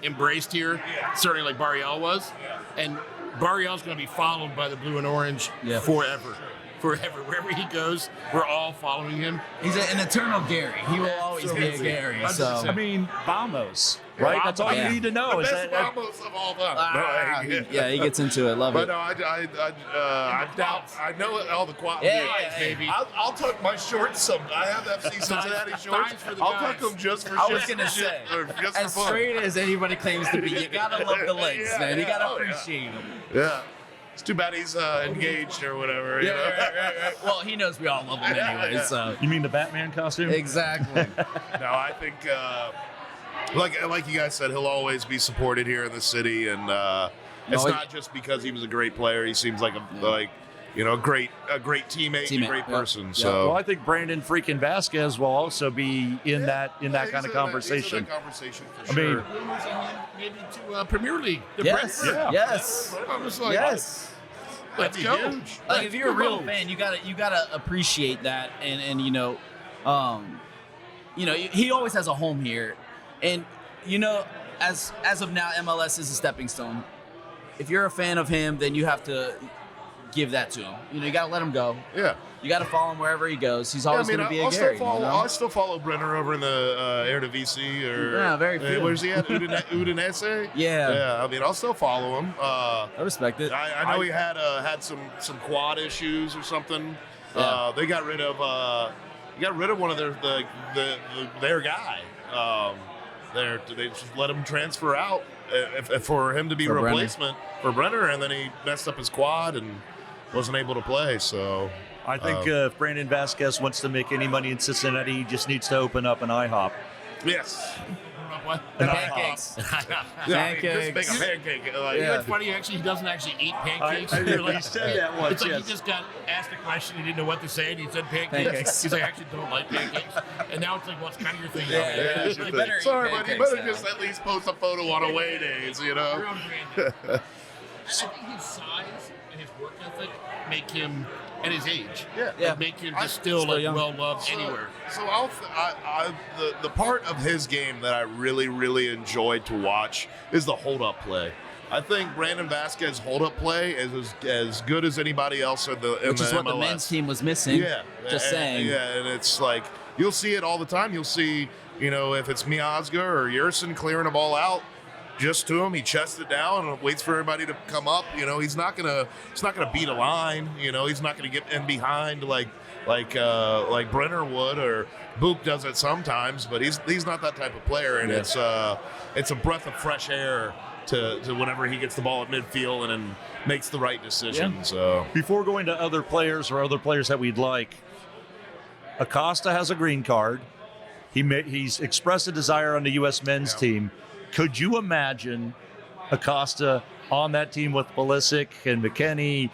embraced here, certainly like Barreal was. And Barreal's going to be followed by the blue and orange forever. Wherever he goes, we're all following him. He's an eternal Gary. He will always be a Gary. So I mean, Vamos, right? That's all you need to know. The Is best that Ramos of all time. he gets into it. Love But it. no, I know all the quality. Yeah, baby. I'll tuck my shorts. I have FC Cincinnati shorts. thighs for the I'll guys. tuck them just for I was shit, gonna say, just as for fun. straight as anybody claims to be, you gotta love the legs, Yeah, man. You yeah. gotta Oh, yeah. appreciate them. Yeah. It's too bad he's engaged or whatever. You know? Right. Well, he knows we all love him anyway. So you mean the Batman costume? exactly. No, I think, like you guys said, he'll always be supported here in the city, and it's not just because he was a great player. He seems like a great teammate, and a great person. Yeah. So Well, I think Brandon freaking Vasquez will also be in that kind of conversation. Conversation for I mean, sure. Rumors on him maybe to Premier League. The Yes. Brentford. Yes. I was like, Yes. let's That'd be go. huge. Like if you're a real fan, you gotta appreciate that, and he always has a home here, and as of now, MLS is a stepping stone. If you're a fan of him, then you have to give that to him. You got to let him go. Yeah. You got to follow him wherever he goes. He's always going to be a Gary. I'll still follow Brenner over in the Eredivisie or very few. where's he at? Udinese. Yeah. I mean, I'll still follow him. I respect it. I know he had some quad issues or something. Yeah. They got rid of one of their guy. They just let him transfer out for him to be a replacement for Brenner, and then he messed up his quad and wasn't able to play. So I think if Brandon Vasquez wants to make any money in Cincinnati, he just needs to open up an IHOP. Yes. What? Pancakes. Just make a pancake. You know what's funny? Actually, he doesn't actually eat pancakes. I really said that once. It's like he just got asked a question, he didn't know what to say, and he said pancakes. He's like, I actually don't like pancakes. And now it's like, what's kind of your thing? Sorry, but you better just at least post a photo on away days, Your own brand. I think his size and his work ethic make him, and his age, make him just still well loved anywhere. So the part of his game that I really, really enjoyed to watch is the hold-up play. I think Brandon Vasquez's hold-up play is as good as anybody else in the Which is what the men's team was missing. Yeah. Saying. Yeah, and it's like, you'll see it all the time. You'll see, if it's Miazga or Yerson clearing a ball out, just to him, he chests it down and waits for everybody to come up. He's not gonna beat a line. He's not gonna get in behind like Brenner would, or Boop does it sometimes. But he's not that type of player, and it's a breath of fresh air to whenever he gets the ball at midfield and then makes the right decision. Yeah. So before going to other players or other players that we'd like, Acosta has a green card. He's expressed a desire on the U.S. men's team. Could you imagine Acosta on that team with Pulisic and McKennie?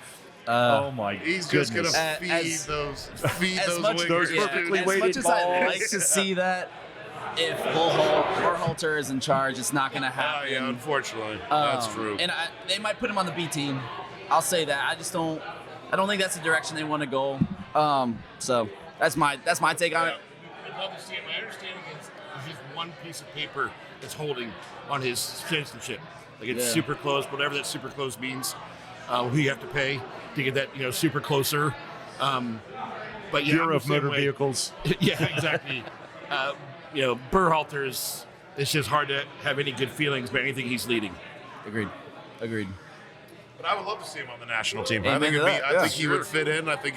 Oh my he's goodness! Just gonna feed those wingers. Perfectly as weighted much as balls. I'd like to see that, if Berhalter is in charge, it's not going to happen. Yeah, unfortunately, that's true. And they might put him on the B team. I'll say that. I don't think that's the direction they want to go. So that's my take on it. I'd love to see it. My understanding is just one piece of paper that's holding on his citizenship. Like it's super close, whatever that super close means. Who you have to pay to get that, super closer. But Bureau of Motor Vehicles. Yeah, exactly. Berhalter's. It's just hard to have any good feelings about anything he's leading. Agreed. But I would love to see him on the national team. Amen I think he would fit in. I think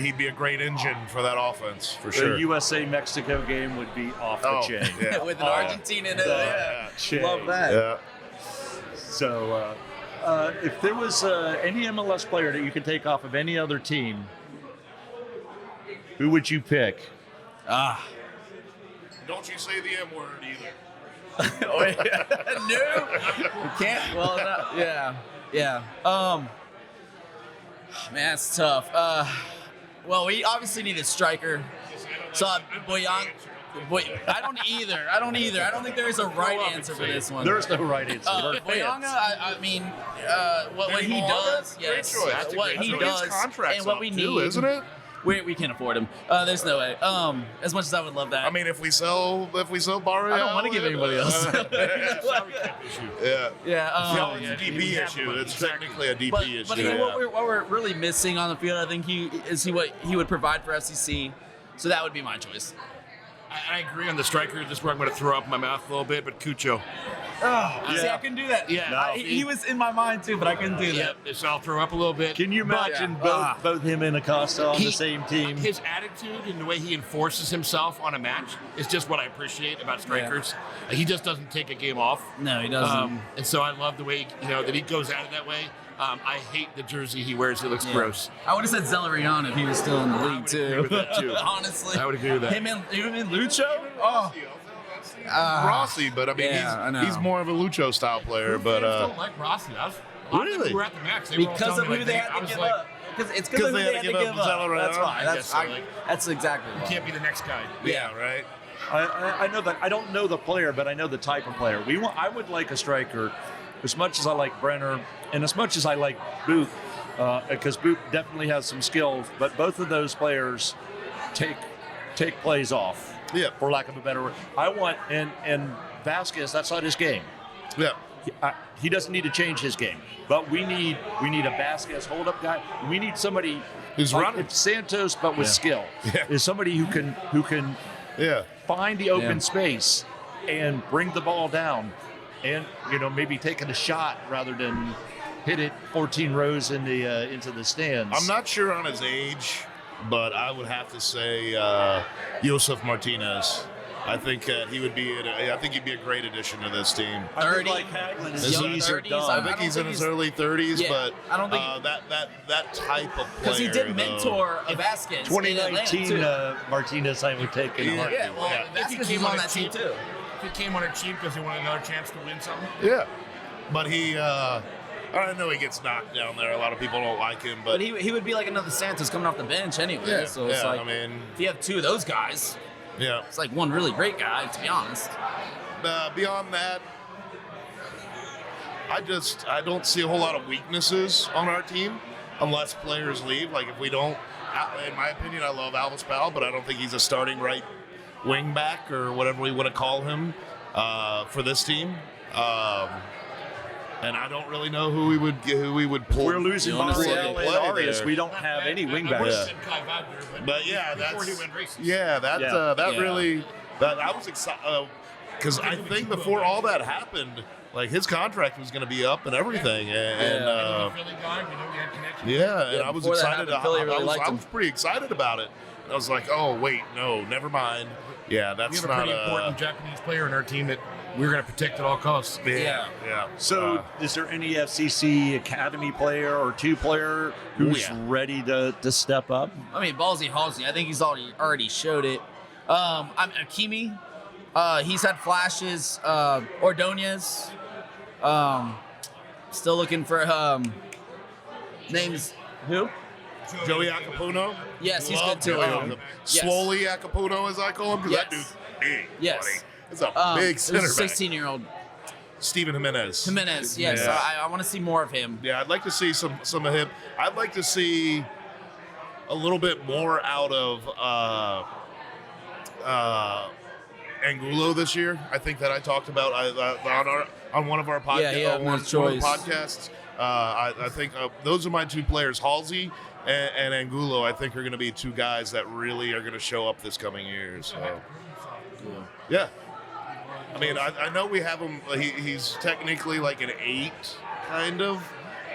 he'd be a great engine for that offense, for sure. The USA-Mexico game would be off the chain. Yeah. With an Argentine in it. Love that. Yeah. So if there was any MLS player that you could take off of any other team, who would you pick? Don't you say the M word either. No, you can't. Well, yeah. Man, it's tough. Well, we obviously need a striker. So Boyang. I don't either. I don't think there is a right answer for this one. There's no right answer. Boyanga, I mean, what he does, yes, what he does, and what we need, isn't it? We can't afford him. There's no way. As much as I would love that. I mean, if we sell Barrio, I don't want to give anybody else. Yeah. Yeah. It's a DP issue. It's technically a DP issue. But again, what we're really missing on the field, I think what he would provide for FCC. So that would be my choice. I agree on the striker. This is where I'm going to throw up my mouth a little bit, but Cucho. See, I couldn't do that. Yeah. He was in my mind too, but I couldn't do that. Yep, so I'll throw up a little bit. Can you imagine both him and Acosta on the same team? His attitude and the way he enforces himself on a match is just what I appreciate about strikers. He just doesn't take a game off. No, he doesn't. And so I love the way that he goes at it that way. I hate the jersey he wears. It looks gross. I would have said Zelerion if he was still in the league too. Agree with that too. Honestly, I would agree with that. Him and Lucho. Oh. Rossi, but I mean, he's more of a Lucho style player. But don't like Rossi. Really? We were at the match. Because of who they had to give up. Because they had to give up. That's why. That's exactly why. You can't be the next guy. Yeah, right. I know that. I don't know the player, but I know the type of player. I would like a striker, as much as I like Brenner, and as much as I like Boop, because Boop definitely has some skills. But both of those players take plays off. Yeah. For lack of a better word, I want and Vasquez. That's not his game. Yeah. he doesn't need to change his game, but we need a Vasquez hold-up guy. We need somebody who's like running. it's Santos, but with skill. Yeah. Is somebody who can find the open space and bring the ball down, and maybe taking a shot rather than hit it 14 rows in the into the stands. I'm not sure on his age, but I would have to say Josef Martinez. I think he would be. I think he'd be a great addition to this team. 30. Like Hagelin His is young knees are 30s, done. I think he's in his early 30s, Yeah, but I don't think- that type of player. Because he did though. mentor Vasquez in Atlanta, 2019 too. Martinez, I would take in a Yeah. heartbeat. Yeah, well, Yeah. Vasquez came was on on that a team cheap- too. If he came on it cheap because he wanted another chance to win something. Yeah, but he. I know he gets knocked down there. A lot of people don't like him, But he would be like another Santos coming off the bench anyway. Yeah, So it's yeah, like, I mean- if you have two of those guys, yeah. it's like one really great guy, to be honest. Beyond that, I don't see a whole lot of weaknesses on our team unless players leave. Like if we don't, in my opinion, I love Alvis Powell, but I don't think he's a starting right wing back or whatever we want to call him for this team. And I don't really know who we would pull. We're losing You wanna see Monreal it and play Arias. there. We don't have any wingbacks. Worse than Kai Wagner, But yeah, before that's he went racist. that Yeah. really I was excited because I think before all that happened, like his contract was going to be up and everything, and Philly guy, we know we had connections. yeah, and Yeah, I was before that excited. happened, Philly really liked I him. was pretty excited about it. I was like, oh wait, no, never mind. Yeah, We that's have a not pretty important Japanese player in our team that we're going to protect at all costs. yeah. So, is there any FCC Academy player or two player who's ready to step up? I mean, Ballsy Halsey, I think he's already showed it. I'm Akimi. He's had flashes. Ordonez. Still looking for names. Who? Joey Acapulco. Yes, he's Love good too. Joey Acapulco. Yes. Slowly Acapulco, as I call him, because that Yes. dude's big. Yes. buddy. It's a big center There's a back. 16-year-old Steven Jimenez. yes. Yeah. I want to see more of him. Yeah, I'd like to see some of him. I'd like to see a little bit more out of Angulo this year. I think that I talked about on one of our Yeah, he had one no of the choice. podcasts. I think those are my two players, Halsey and Angulo. I think are going to be two guys that really are going to show up this coming year. So, yeah. I mean, I know we have him. He's technically like an 8, kind of,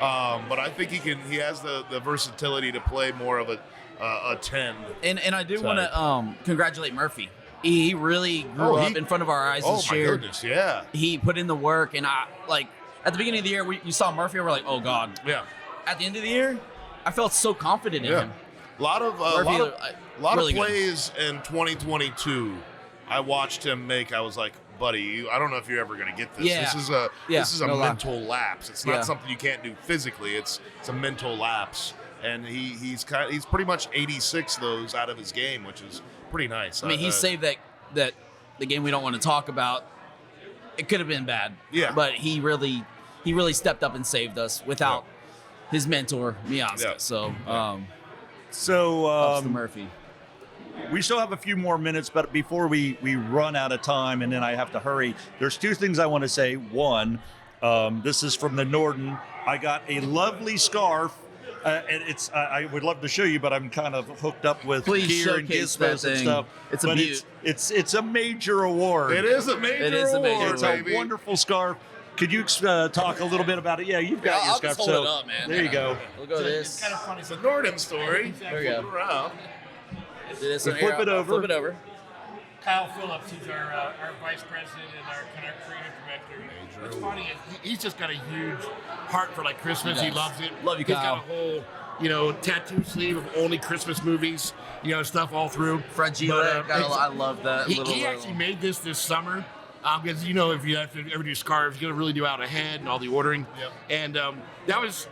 but I think he has the versatility to play more of a 10. And I do want to congratulate Murphy. He really grew up in front of our eyes Oh this my year. goodness, yeah, He put in the work, and I like at the beginning of the year, you saw Murphy, and we're like, oh god. yeah. At the end of the year, I felt so confident in Yeah. him. A lot of really good. plays in 2022. I watched him make. I was like, buddy, I don't know if you're ever going to get this. Yeah. This is a no lie. mental lapse. It's not Yeah. something you can't do physically. It's a mental lapse, and he's pretty much 86 those out of his game, which is pretty nice. I mean, he saved that the game we don't want to talk about. It could have been bad. Yeah. But he really stepped up and saved us without his mentor, Miazga. Yeah. So, So ups to Murphy. we still have a few more minutes, but before we run out of time and then I have to hurry, there's two things I want to say. One, this is from the Norden. I got a lovely scarf. And I would love to show you, but I'm kind of hooked up with Please gear and showcase that gizmos and thing. stuff. It's a but beaut. it's a major award. It is a major It is a major award, It's award. a baby. wonderful scarf. Could you talk a little bit about it? Yeah, you've got Yeah, your I'll scarf. just hold so it up, man. there you go. We'll go this. It's kind of funny. It's a Norden story. There we go. Flip it around. Do this We one flip here. it I'll over. Flip it over. Kyle Phillips, he's our vice president and our kind of creative director. What's funny is he's just got a huge heart for like Christmas. He He does. loves it. Love you, He's Kyle. got a whole, tattoo sleeve of only Christmas movies, stuff all through. Fragile. I love that. He little actually made this summer because if you have to ever do scarves, you got to really do out ahead and all the ordering. Yep. And that was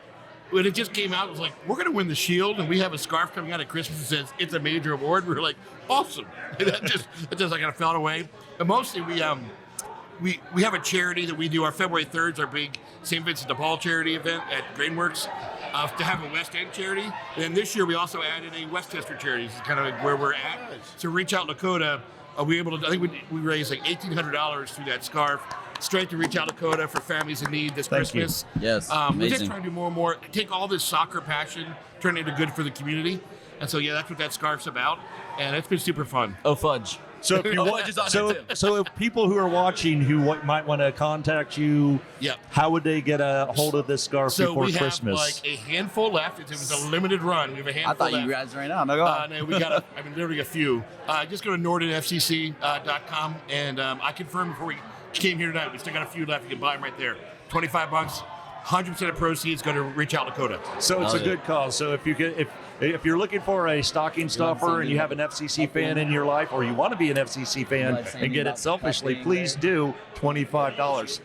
when it just came out. It was like, we're going to win the Shield, and we have a scarf coming out at Christmas that says it's a major award. We were like, awesome. And that just kind of fell away. But mostly we have a charity that we do. Our February 3rd is our big St. Vincent de Paul charity event at Grainworks to have a West End charity. And then this year we also added a Westchester charity. This is kind of like where we're at. So Reach Out Lakota, we were able to, I think we raised like $1,800 through that scarf. straight to Reach Out Dakota for families in need this Thank you. Christmas. Yes, We're just amazing. trying to do more and more. Take all this soccer passion, turn it into good for the community. And so, yeah, that's what that scarf's about. And it's been super fun. Oh, fudge. So if you Oh, want, fudge is on there, too. so if people who are watching who might want to contact you, Yep. how would they get a hold of this scarf So before we Christmas? have like a handful left. It was a limited run. We have a handful I thought left. you guys right now. No, go on. No, we got literally a few. Just go to NortonFCC.com, and I confirmed before we came here tonight, we still got a few left. You can buy them right there. $25, 100% of proceeds go to Reach Out Dakota. So it's a good cause. So if you're looking for a stocking stuffer and you have an FCC fan in your life, or you want to be an FCC fan and get it selfishly, please do $25.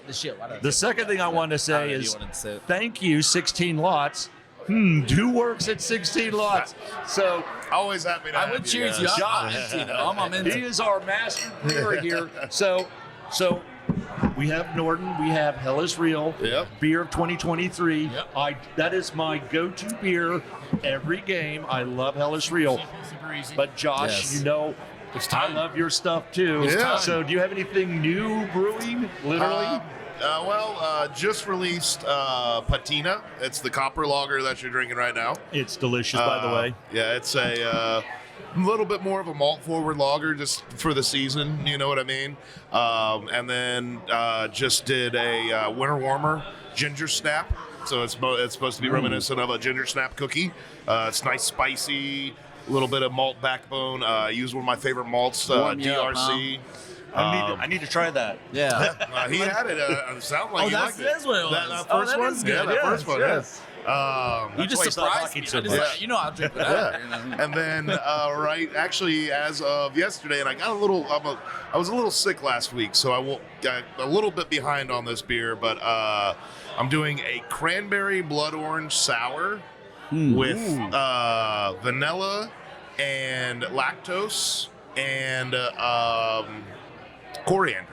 The second thing I want to say is thank you, 16 Lots. Who works at 16 Lots? So Always happy to I have would you cheers guys. you up. I'm empty, though. I'm empty. he is our master brewer here. So we have Norton, we have Hell is Real, Yep. beer of 2023. Yep. That is my go-to beer every game. I love Hell is Real. Super easy. But Josh, Yes. you know, It's I time. love your stuff too. Yeah. So do you have anything new brewing? Literally? Just released Patina. It's the copper lager that you're drinking right now. It's delicious, by the way. Yeah, it's a little bit more of a malt forward lager just for the season. You know what I mean? And then just did a winter warmer ginger snap. So it's supposed to be reminiscent of a ginger snap cookie. It's nice, spicy, a little bit of malt backbone. I use one of my favorite malts, Warm you up, DRC. I need to try that. Yeah. He had it. Sound like Oh, he that's- liked it. that's what it was. That Oh, first that one? is Yeah, good. that Yes, first one. yes. Yeah. You just why he's not surprised talking me. so I just much. like, you know I'll drink whatever. You know? And then actually as of yesterday, and I got I was a little sick last week, so I got a little bit behind on this beer, but I'm doing a cranberry blood orange sour with vanilla and lactose and coriander.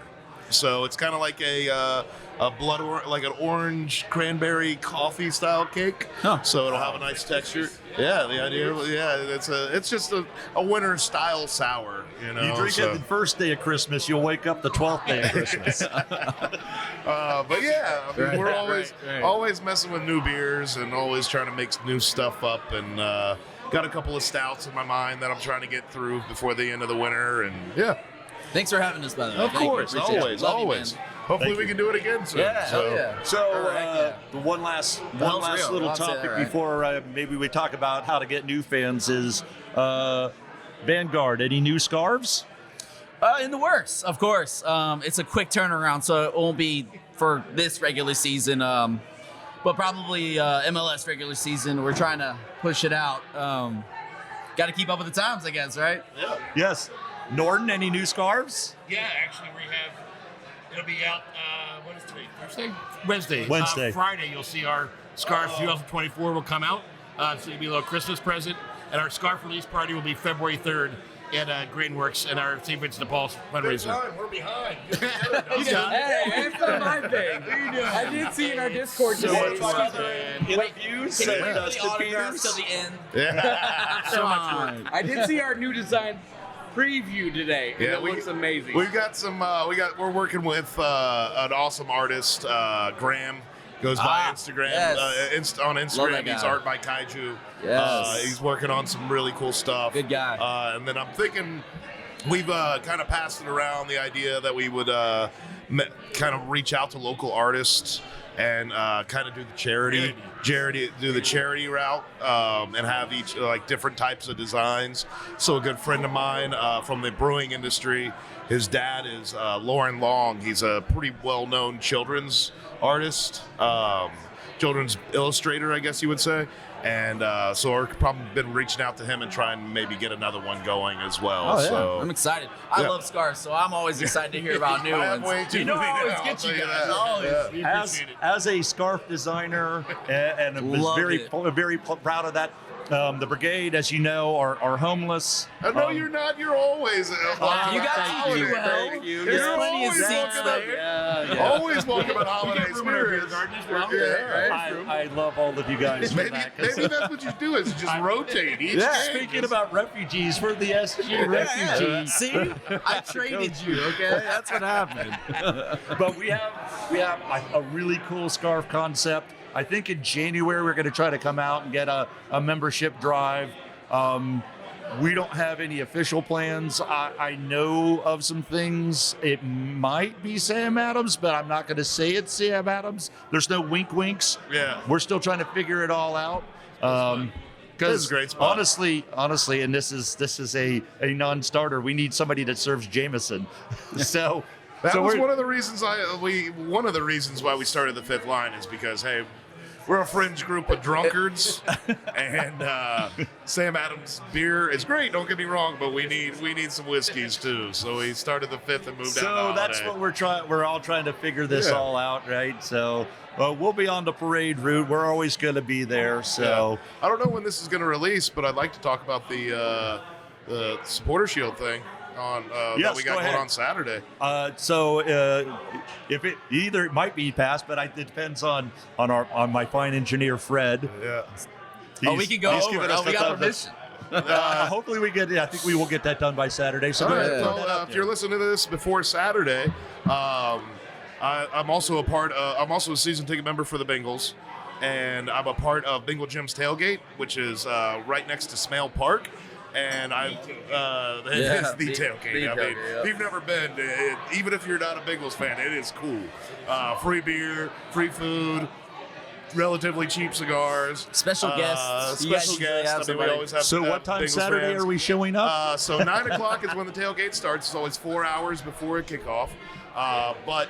So it's kind of like a like an orange cranberry coffee style cake. Huh. So it'll have a nice texture. Yeah, the idea. Yeah, it's just a winter style sour. You know, You drink so. it the first day of Christmas, you'll wake up the 12th day of Christmas. But yeah, I mean, we're right. always messing with new beers and always trying to make new stuff up. And got a couple of stouts in my mind that I'm trying to get through before the end of the winter. And yeah, Thanks for having us, by the way. of Thank you. course, Appreciate it. always, Love you, always. man. Hopefully Thank we you. can do it again soon. Yeah, So. hell yeah. So, Heck yeah. the one last Hell's real. little I'll say that, topic right? before maybe we talk about how to get new fans is Vanguard. Any new scarves? In the works, of course. It's a quick turnaround, so it won't be for this regular season, but probably MLS regular season. We're trying to push it out. Got to keep up with the times, I guess, right? Yes. Norton, any new scarves? Yeah, actually, it'll be out, what is today, Thursday? Wednesday. Friday, you'll see our Scarf 2024 will come out. So it'll be a little Christmas present. And our Scarf release party will be February 3rd at Grainworks and our St. Vincent de Paul's fundraiser. We're behind. Hey, it's not my thing. I did see in our Discord So today. much work, man. Interviews. Can you wait for Dustin the autographs Peters. till the end? Yeah. So much work. I did see our new design preview today. And Yeah, it looks amazing. We've got some. We're working with an awesome artist, Graham. Goes by Instagram. yes. On Love Instagram, that he's guy. Art by Kaiju. Yes. He's working on some really cool stuff. Good guy. And then I'm thinking we've kind of passed it around the idea that we would kind of reach out to local artists and kind of do the charity route and have each like different types of designs. So a good friend of mine from the brewing industry, his dad is Lauren Long. He's a pretty well-known children's artist, children's illustrator, I guess you would say. And so we've probably been reaching out to him and trying to maybe get another one going as well. So I'm excited. I Yeah. love scarves, so I'm always excited to hear about new I have ones. way too You know, I many always now, I'll get tell you you guys. that. Always. Yeah. We As, appreciate it. as a scarf designer and Love very it. proud of that, The brigade, as you know, are homeless. No, you're not. You're always. You got Thank you. well. Thank you. There's You're plenty of always seats welcome there. Always welcome at holiday spirits. I love all of you guys for Maybe that. 'cause- that's what you do is just rotate each game. Speaking about refugees, we're the SG refugees. See, I traded you. Okay, that's what happened. But we have a really cool scarf concept. I think in January we're going to try to come out and get a membership drive. We don't have any official plans. I know of some things. It might be Sam Adams, but I'm not going to say it's Sam Adams. There's no wink winks. Yeah. We're still trying to figure it all out. This is a great spot. Honestly, and this is a non-starter. We need somebody that serves Jameson. So That was one of the reasons why we started the fifth line is because, hey, we're a fringe group of drunkards, and Sam Adams beer is great. Don't get me wrong, but we need some whiskeys too. So we started the fifth and moved down. So that's what we're trying. We're all trying to figure this all out, right? So we'll be on the parade route. We're always going to be there. So I don't know when this is going to release, but I'd like to talk about the supporter shield thing that we got going on Saturday. If it either it might be passed, but it depends on my fine engineer Fred. Yeah. We can go over. We got permission. Hopefully we get. I think we will get that done by Saturday. So all right. Well, if you're listening to this before Saturday, I'm also a season ticket member for the Bengals, and I'm a part of Bengal Jim's Tailgate, which is right next to Smale Park. And it's the tailgate. I mean, if you've never been, even if you're not a Bengals fan, it is cool. Free beer, free food, relatively cheap cigars. Special guests. Special guests. I mean, we always have. So what time Bengals Saturday fans. are we showing up? So 9 o'clock is when the tailgate starts. It's always 4 hours before kickoff. But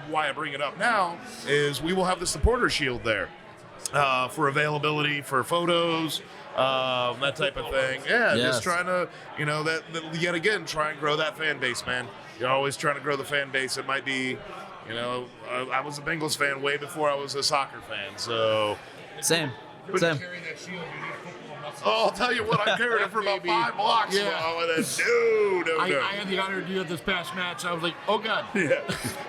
why I bring it up now is we will have the supporter shield there for availability for photos. That type of thing. Yeah, just trying to, yet again, try and grow that fan base, man. You're always trying to grow the fan base. It might be, I was a Bengals fan way before I was a soccer fan, so. Same. Oh, I'll tell you what, I carried it for about 5 blocks. Yeah. No. I had the honor to do it this past match. I was like, oh, God. Yeah.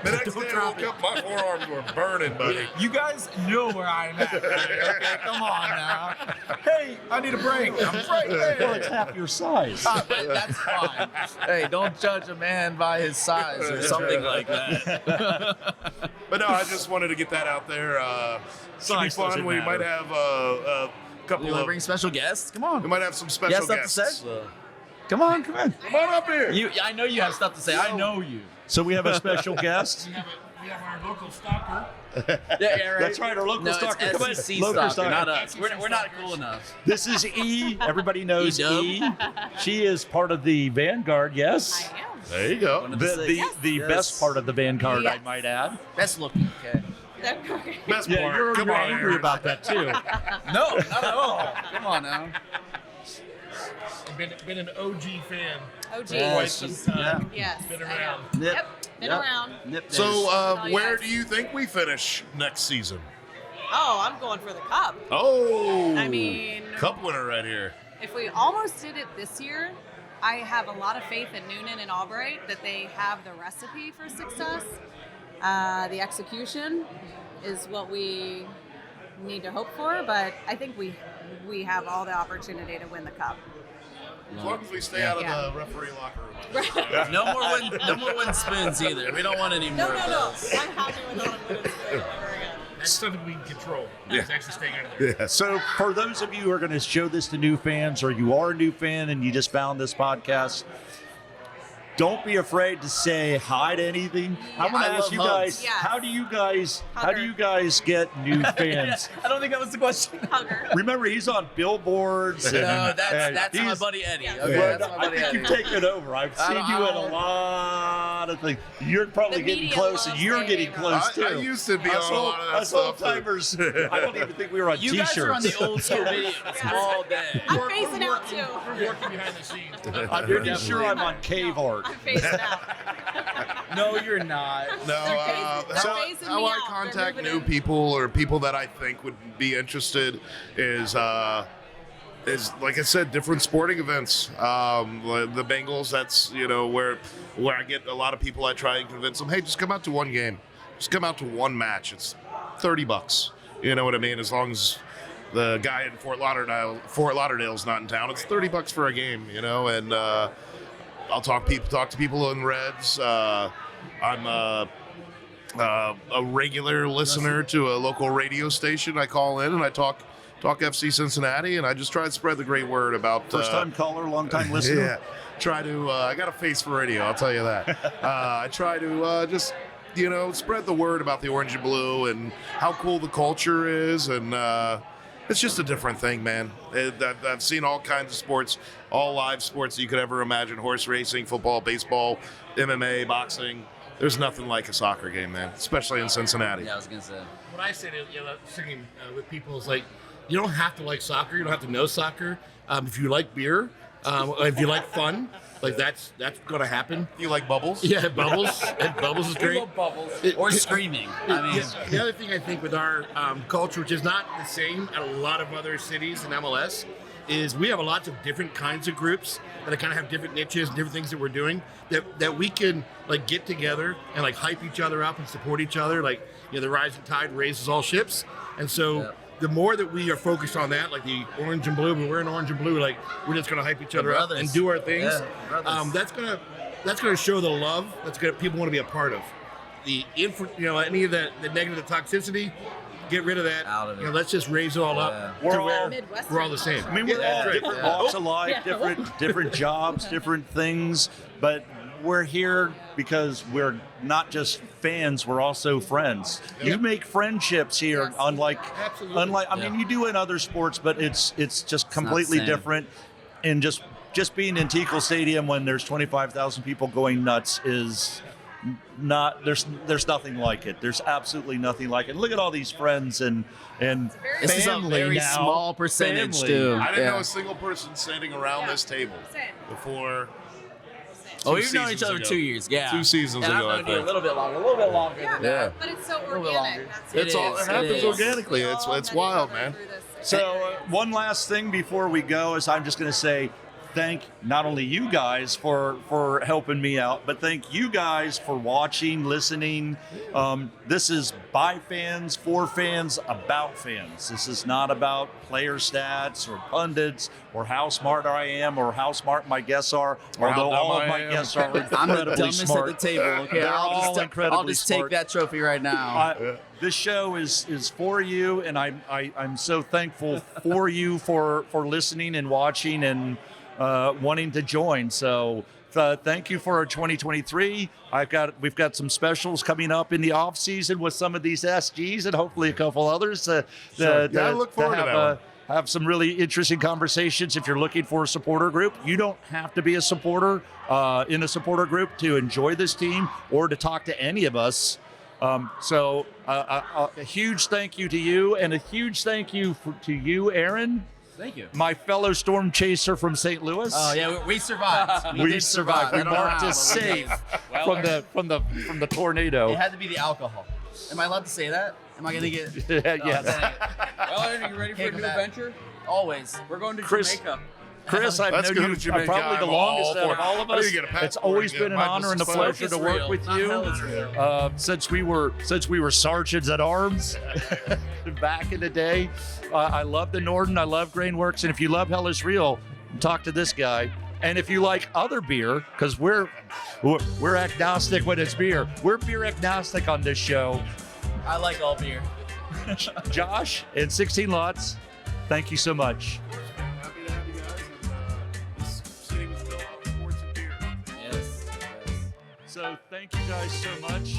The next day I woke up, my forearms were burning, buddy. You guys know where I'm at, right? Okay, come on now. Hey, I need a break. I'm right there. Well, it's half your size. That's fine. Hey, don't judge a man by his size or something like that. But no, I just wanted to get that out there. Should be fun. We might have a couple You want to of. bring special guests? Come on. We might have some You special have stuff guests. to say? Come on. Come on up here. I know you have stuff to say. I know you. So we have a special guest. We have our local stalker. Yeah, right. That's right, our local stalker. Come on, It's SEC local stalker, stalker. not us. We're not cool enough. This is E. Everybody knows E-dub. E. She is part of the Vanguard. Yes. I am. There you go. The Yes. best part of the Vanguard, I Yes. might add. Best looking. Okay. Okay. Best Yeah, part. you're Come on angry here. about that too. No, not at all. Come on now. Been an OG fan. OG. Yeah, Quite it's some just- time. Yes. Been I around. am. Nip. Yep. Been Yep. around. Nip days. So, Oh, where yes. do you think we finish next season? Oh, I'm going for the cup. Oh, I mean- cup winner right here. If we almost did it this year, I have a lot of faith in Noonan and Albright that they have the recipe for success. The execution is what we need to hope for, but I think we have all the opportunity to win the cup. As long as we stay out of the referee locker room. No more wooden spoons either. We don't want any more. No. of those. I'm happy with all of it. Very good. That's something we can control. It's actually staying out of there. Yeah. So for those of you who are going to show this to new fans, or you are a new fan and you just found this podcast, don't be afraid to say hi to anything. I'm going to I ask love you hugs. guys, Yes. how do you guys get new fans? I don't think that was the question. Hugger. Remember, he's on billboards. No, and that's my he's- buddy Eddie. Yeah. Okay, Well, that's my I buddy think Eddie. you've taken over. I've seen you in a lot of things. You're probably The getting media close, and loves you're saying getting it. close too. I used to be Us on a lot of that us stuff. old-timers, I don't even think we were on You T-shirts. guys are on the old school videos all day. I'm phasing out too. We're working behind the scenes. I'm pretty sure I'm on cave art. I'm phasing out. No, you're not. No, They're how phasing how me I out. They're contact moving new in. people or people that I think would be interested is is, like I said, different sporting events. The Bengals, that's, where I get a lot of people. I try and convince them, hey, just come out to one game. Just come out to one match. It's $30. You know what I mean? As long as the guy in Fort Lauderdale's not in town, it's $30 for a game, and I'll talk to people in Reds. I'm a regular listener to a local radio station. I call in and I talk FC Cincinnati, and I just try to spread the great word about first-time caller, long-time listener. Yeah, try to. I got a face for radio, I'll tell you that. I try to just spread the word about the orange and blue and how cool the culture is, and it's just a different thing, man. I've seen all kinds of sports, all live sports that you could ever imagine: horse racing, football, baseball, MMA, boxing. There's nothing like a soccer game, man, especially in Cincinnati. Yeah, I was gonna say. What I say to singing with people is like, you don't have to like soccer. You don't have to know soccer. If you like beer, if you like fun, like that's going to happen. You like bubbles? Yeah, bubbles. And bubbles is great. We love bubbles. Or screaming. I mean, the other thing I think with our culture, which is not the same at a lot of other cities in MLS, is we have lots of different kinds of groups that kind of have different niches and different things that we're doing that we can like get together and like hype each other up and support each other. Like, the rising tide raises all ships. And so the more that we are focused on that, like the orange and blue, when we're in orange and blue, like we're just going to hype each other up and do our things. Yeah, that's going to show the love that's going to people want to be a part of. Any of the negative, the toxicity, get rid of that. Out of it. Let's just raise it all up. We're all the same. I mean, we're all different walks of life, different jobs, different things, but we're here because we're not just fans, we're also friends. You make friendships here, unlike I mean, you do in other sports, but it's just completely different. And just being in Teakle Stadium when there's 25,000 people going nuts is not there's nothing like it. There's absolutely nothing like it. Look at all these friends and this is a very small percentage too. I didn't know a single person standing around this table before. We've known each other 2 years. Yeah, 2 seasons and ago. I've known you a little bit longer than that. But it's so organic. It happens organically. It's wild, man. So one last thing before we go is I'm just going to say thank not only you guys for helping me out, but thank you guys for watching, listening. This is by fans, for fans, about fans. This is not about player stats or pundits or how smart I am or how smart my guests are, although all of my guests are incredibly I'm the dumbest smart. at the table. Okay, They're all incredibly I'll just smart. take that trophy right now. This show is for you, and I'm so thankful for you for listening and watching and wanting to join. So thank you for our 2023. We've got some specials coming up in the off season with some of these SGs and hopefully a couple others. I look forward to that one. Have some really interesting conversations. If you're looking for a supporter group, you don't have to be a supporter in a supporter group to enjoy this team or to talk to any of us. So a huge thank you to you, and a huge thank you to you, Aaron. Thank you. My fellow storm chaser from St. Louis. Oh yeah, we survived. We survived. We marked us safe from the tornado. It had to be the alcohol. Am I allowed to say that? Am I going to get? Yes. Well, are you ready for a new adventure? Always. We're going to Chris, Jamaica. Chris, I've Let's known go you to Jamaica. probably the I'm longest all out of for it. all of I need us. to get a passport It's always again. been an Mine honor and a just pleasure to expired. work with Not you. hell is real. Since we were sergeants at arms back in the day. I love the Norden. I love Grainworks. And if you love Hell is Real, talk to this guy. And if you like other beer, because we're agnostic when it's beer. We're beer agnostic on this show. I like all beer. Josh and 16 Lots, thank you so much. Happy to have you guys. And this city was built off sports and beer. Yes. So thank you guys so much.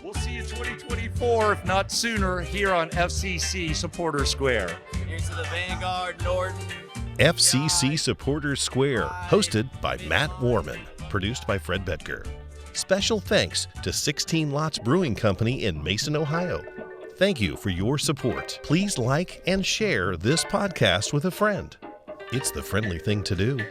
We'll see you 2024, if not sooner, here on FCC Supporter Square. Here's to the Vanguard, Norden. FCC Supporters Square, hosted by Matt Warman, produced by Fred Bedker. Special thanks to 16 Lots Brewing Company in Mason, Ohio. Thank you for your support. Please like and share this podcast with a friend. It's the friendly thing to do.